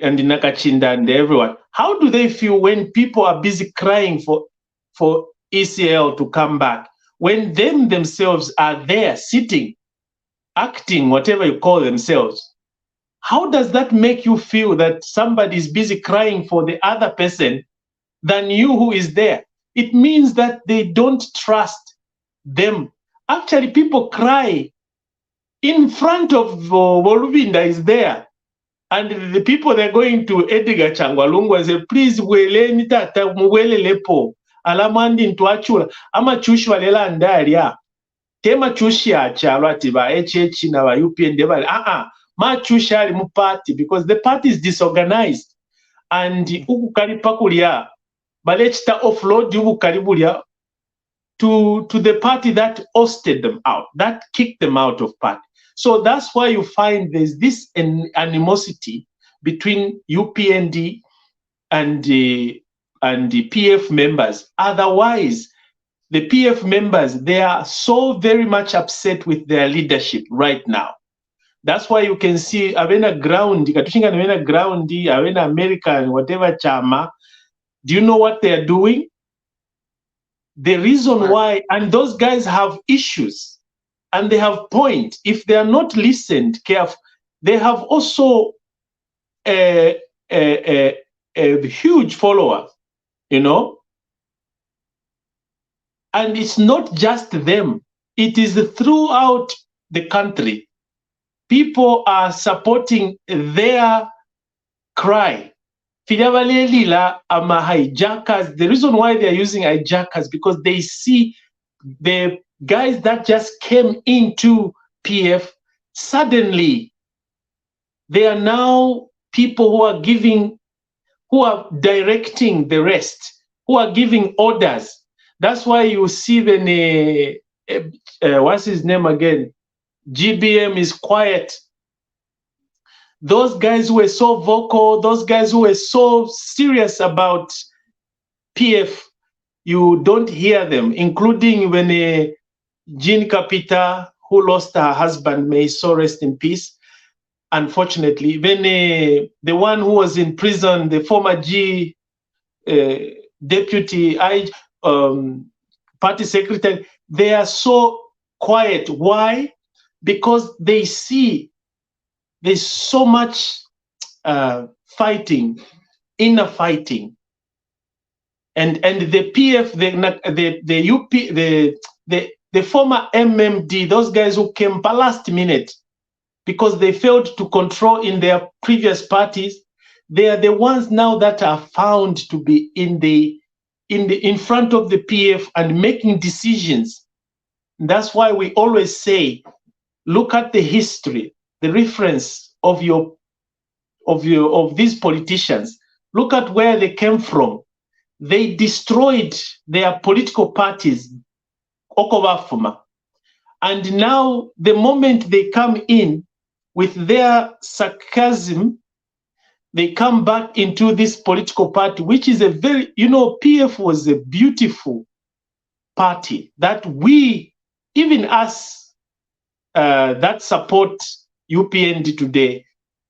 C: and the Nakachinda and everyone, how do they feel when people are busy crying for ECL to come back, when themselves are there sitting, acting, whatever you call themselves? How does that make you feel that somebody is busy crying for the other person than you who is there? It means that they don't trust them. Actually, people cry in front of Voluvinda is there. And the people, they're going to Edgar Changwalungu and say, please, weleni tata, mwelelepo. Alamandi ntuachula. Ama chushi walela andaria. Tema chushi achalo atiba, HH na wa UPN debali. Ma chushi ali mu party, because the party is disorganized. And uku kalipakulia, balechita offload uku kalibulia to the party that hosted them out, that kicked them out of party. So that's why you find there's this animosity between UPND and the PF members. Otherwise, the PF members, they are so very much upset with their leadership right now. That's why you can see Avena ground, Avena American, whatever chama. Do you know what they are doing? The reason why, and those guys have issues. And they have point. If they are not listened careful, they have also a huge follower, you know. And it's not just them. It is throughout the country. People are supporting their cry. The reason why they are using hijackers, because they see the guys that just came into PF, suddenly they are now people who are directing the rest, who are giving orders. That's why you see the what's his name again? GBM is quiet. Those guys who were so vocal, those guys who were so serious about PF, you don't hear them, including when Jean Capita, who lost her husband, may so rest in peace, unfortunately. When the one who was in prison, the former deputy party secretary, they are so quiet. Why? Because they see there's so much fighting, inner fighting. and the PF, the UP, the former MMD, those guys who came last minute because they failed to control in their previous parties, they are the ones now that are found to be in front of the PF and making decisions. That's why we always say, look at the history, the reference of these politicians. Look at where they came from. They destroyed their political parties, Okobafuma. And now, the moment they come in with their sarcasm, they come back into this political party, which is a very, PF was a beautiful party that we, even us that support UPND today,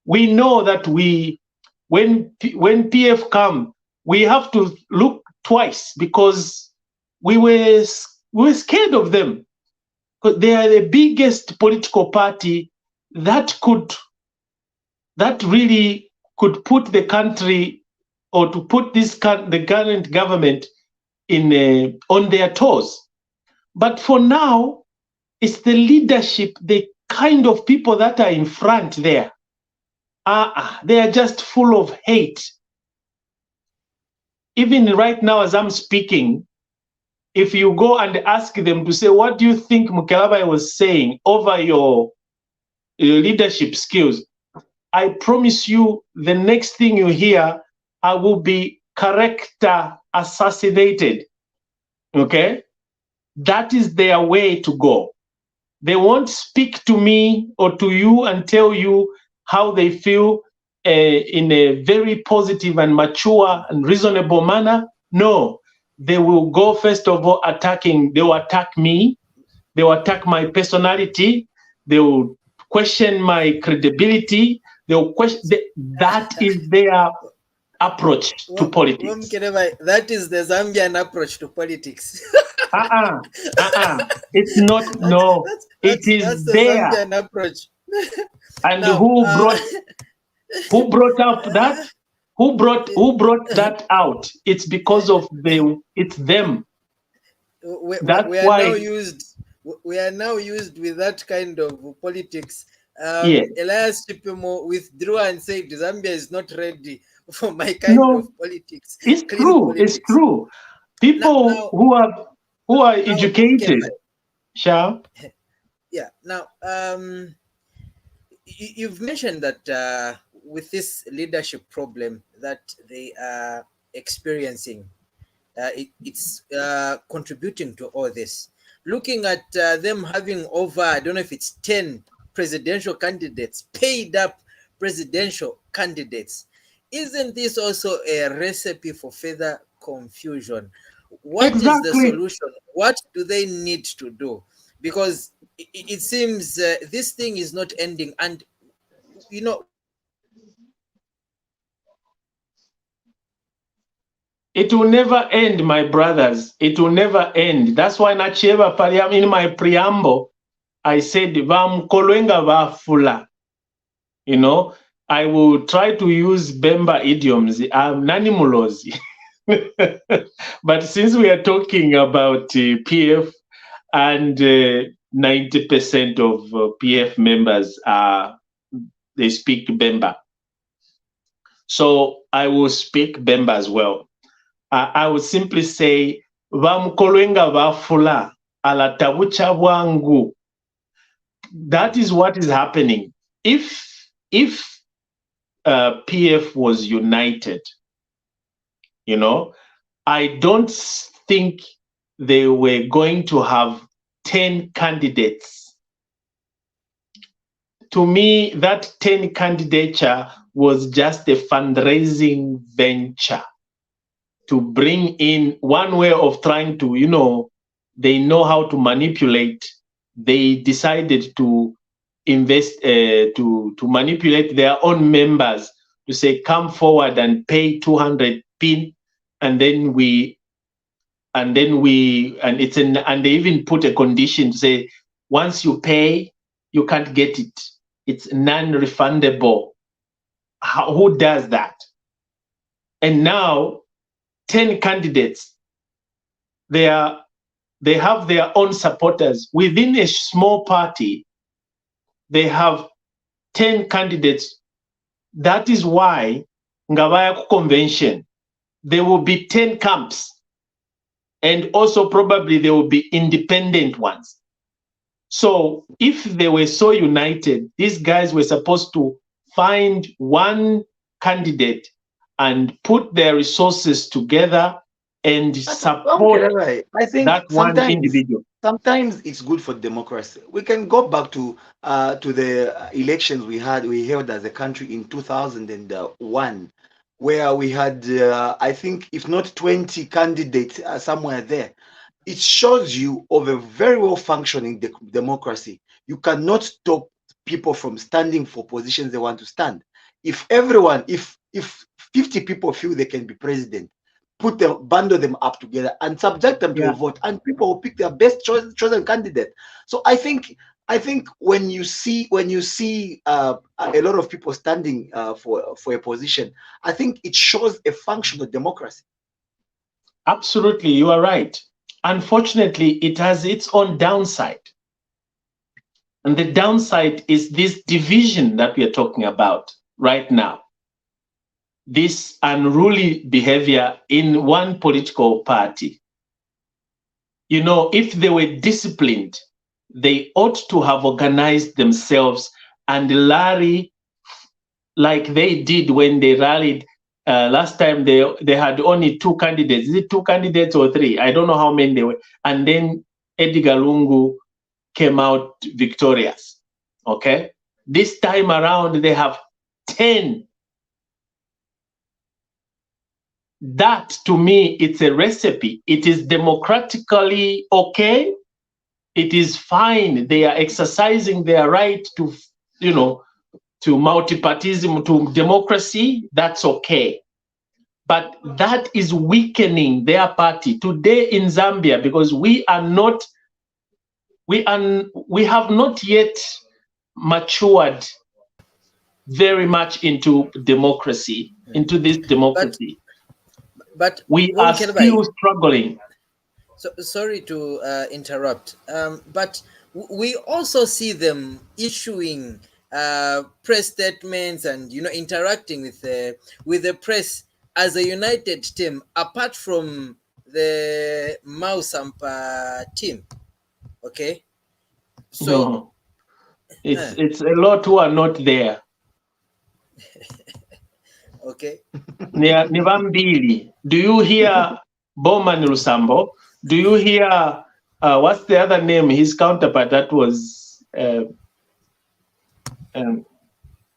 C: we know that when PF come, we have to look twice because we were scared of them. Because they are the biggest political party that really could put the country, or to put the current government on their toes. But for now, it's the leadership, the kind of people that are in front there. They are just full of hate. Even right now, as I'm speaking, if you go and ask them to say, what do you think Mukelabai was saying over your leadership skills? I promise you, the next thing you hear, I will be character assassinated. Okay? That is their way to go. They won't speak to me or to you and tell you how they feel in a very positive and mature and reasonable manner. No, they will go first of all they will attack me, they will attack my personality, they will question my credibility, they will question, that is their approach to politics.
B: That is the Zambian approach to politics.
C: It's not, no, it is
B: the
C: there.
B: Zambian approach.
C: And now, who brought up that? Who brought that out? It's because of it's them.
B: We are now used with that kind of politics.
C: Yes.
B: Elias Chipimo withdrew and said Zambia is not ready for my kind of politics.
C: It's true. Politics. It's true. People who are educated. Shall?
B: Yeah. Now, you've mentioned that with this leadership problem that they are experiencing, it's contributing to all this. Looking at them having over, I don't know if it's 10 presidential candidates, paid up presidential candidates. Isn't this also a recipe for further confusion? What is the solution? What do they need to do? Because it seems this thing is not ending. And,
C: it will never end, my brothers. It will never end. That's why in my preamble, I said, vafula. I will try to use Bemba idioms. I'm nanimulozi. But since we are talking about PF and 90% of PF members they speak Bemba. So I will speak Bemba as well. I would simply say, vamkolwenga vafula alatabucha bwangu. That is what is happening. If PF was united, I don't think they were going to have 10 candidates. To me, that 10 candidature was just a fundraising venture to bring in one way of trying to, they know how to manipulate. They decided to invest, to manipulate their own members to say, come forward and pay 200 pin, and they even put a condition to say, once you pay, you can't get it. It's non-refundable. Who does that? And now 10 candidates. They have their own supporters. Within a small party, they have 10 candidates. That is why Ngavaya convention, there will be 10 camps. And also probably there will be independent ones. So if they were so united, these guys were supposed to find one candidate and put their resources together and support
A: I think
C: that one individual.
A: Sometimes it's good for democracy. We can go back to the elections we held as a country in 2001, where we had I think if not 20 candidates somewhere there. It shows you of a very well functioning democracy. You cannot stop people from standing for positions they want to stand. If 50 people feel they can be president, bundle them up together and subject them to a vote, and people will pick their best chosen candidate. So I think when you see a lot of people standing for a position, I think it shows a functional democracy.
C: Absolutely, you are right. Unfortunately, it has its own downside. And the downside is this division that we are talking about right now. This unruly behavior in one political party. You know, if they were disciplined, they ought to have organized themselves and rally like they did when they rallied. Last time they had only 2 candidates. Is it 2 candidates or 3? I don't know how many they were. And then Edgar Lungu came out victorious. Okay? This time around, they have 10. That, to me, it's a recipe. It is democratically okay. It is fine. They are exercising their right to, to multipartism, to democracy. That's okay. But that is weakening their party today in Zambia, because we have not yet matured very much into democracy, into this democracy.
B: But
C: we are still struggling.
B: So sorry to interrupt, but we also see them issuing press statements and interacting with the press as a united team, apart from the Mausampa team. Okay, so
C: no. It's a lot who are not there.
B: Okay.
C: Nivambili. Do you hear Bowman Lusambo? Do you hear what's the other name? His counterpart that was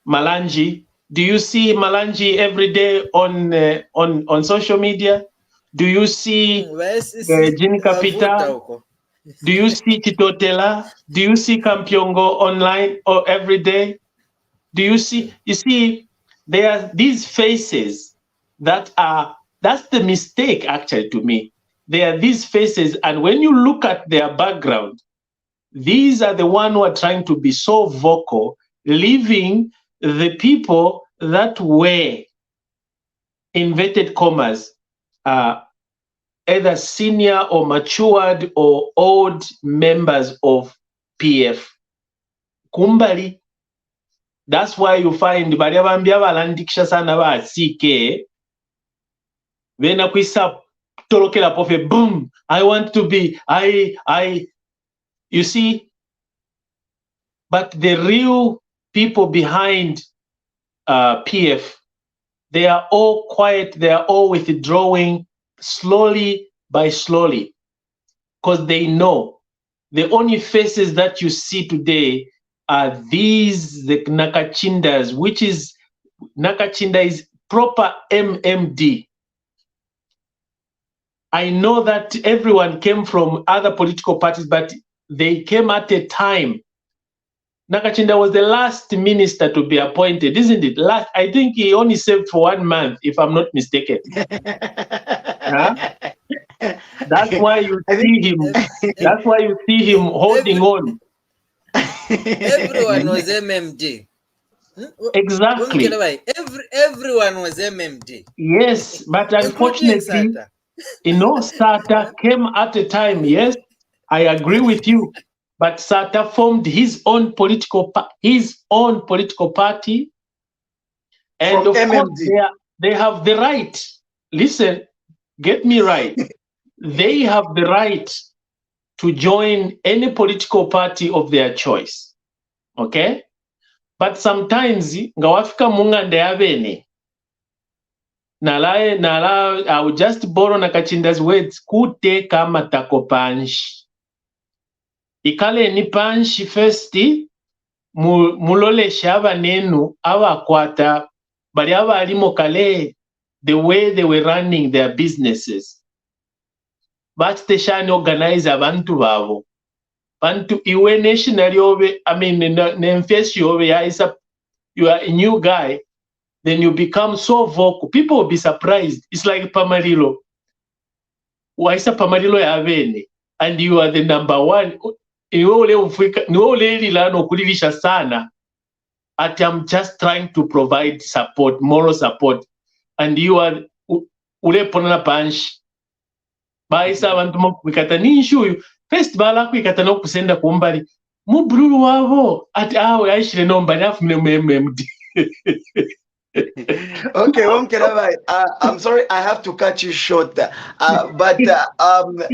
C: Malanji. Do you see Malanji every day on social media? Do you see Jini Kapita? Do you see Chitotela? Do you see Kampiongo online or every day? Do you see? You see, there are these faces that's the mistake actually to me. There are these faces, and when you look at their background, these are the ones who are trying to be so vocal, leaving the people that were, inverted commas, either senior or matured or old members of PF. Kumbali. That's why you find bali abambya balandikisha sana ba CK bena kwisa tolokela pofe boom, I want to be you see, but the real people behind PF, they are all quiet, they are all withdrawing slowly by slowly, because they know the only faces that you see today are these, the Nakachindas, which is, Nakachinda is proper MMD. I know that everyone came from other political parties, but they came at a time. Nakachinda was the last minister to be appointed, isn't it? I think he only served for 1 month, if I'm not mistaken. Huh? That's why you see him. That's why you see him holding on.
B: Everyone was MMD.
C: Exactly.
B: Everyone was MMD.
C: Yes, but unfortunately, Sata came at a time, yes, I agree with you, but Sata formed his own political party, and
A: From
C: of course
A: MMD.
C: they have the right. Listen, get me right. They have the right to join any political party of their choice. Okay? But sometimes nga wafika munganda yabene nala I will just borrow Nakachinda's words, kuteka amatako panshi. Ikale ni panshi first mulolesha abanenu abakwata bali abalimo kale the way they were running their businesses. Bateshani organize abantu babo. Bantu iwe national yobe, I mean nemfesi yobe ya isa, you are a new guy, then you become so vocal. People will be surprised. It's like Pamarilo. Waisa Pamarilo ya bene, and you are the number one. Sana. At I'm just trying to provide support, moral support, and you are ule ponana panshi. Baisa abantu mukata nishu first bala kwikata no kusenda kumbali mu brulu wabo ati awe aishire nomba nafu mmd.
A: Okay, Mukelabai, I'm sorry I have to cut you short, but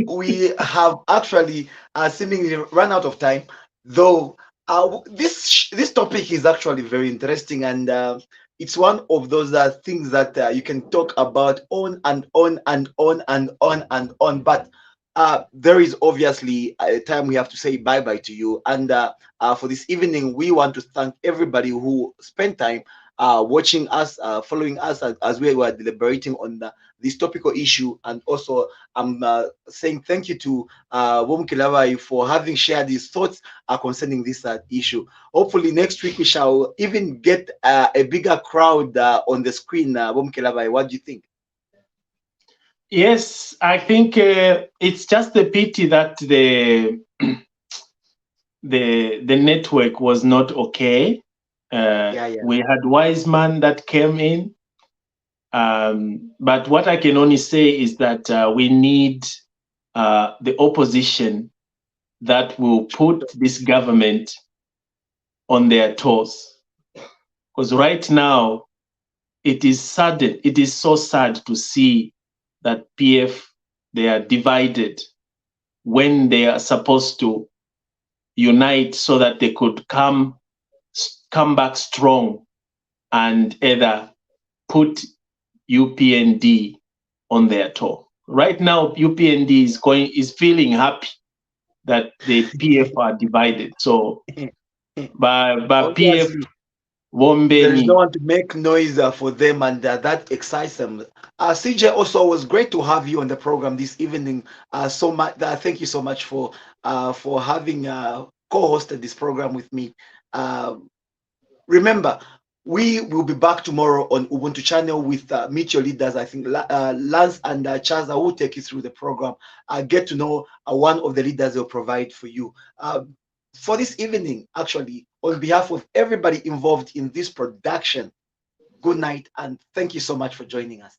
A: we have actually seemingly run out of time. Though this topic is actually very interesting, and it's one of those things that you can talk about on and on and on and on and on. But there is obviously a time we have to say bye bye to you. And for this evening, we want to thank everybody who spent time watching us, following us as we were deliberating on this topical issue. And also, I'm saying thank you to Mukelabai for having shared his thoughts concerning this issue. Hopefully, next week we shall even get a bigger crowd on the screen. Mukelabai, what do you think?
C: Yes, I think it's just a pity that the network was not okay. We had Wiseman that came in, but what I can only say is that we need the opposition that will put this government on their toes, because right now it is sudden. It is so sad to see that PF, they are divided when they are supposed to unite so that they could come back strong and either put UPND on their toe. Right now, UPND is feeling happy that the PF are divided. So, by PF,
A: there is no
C: Wombeni.
A: one to make noise for them, and that excites them. CJ, also was great to have you on the program this evening. So much. Thank you so much for having co-hosted this program with me. Remember, we will be back tomorrow on Ubuntu channel with Meet Your Leaders. I think Lance and Charles will take you through the program. Get to know one of the leaders they'll provide for you. For this evening, actually, on behalf of everybody involved in this production, good night and thank you so much for joining us.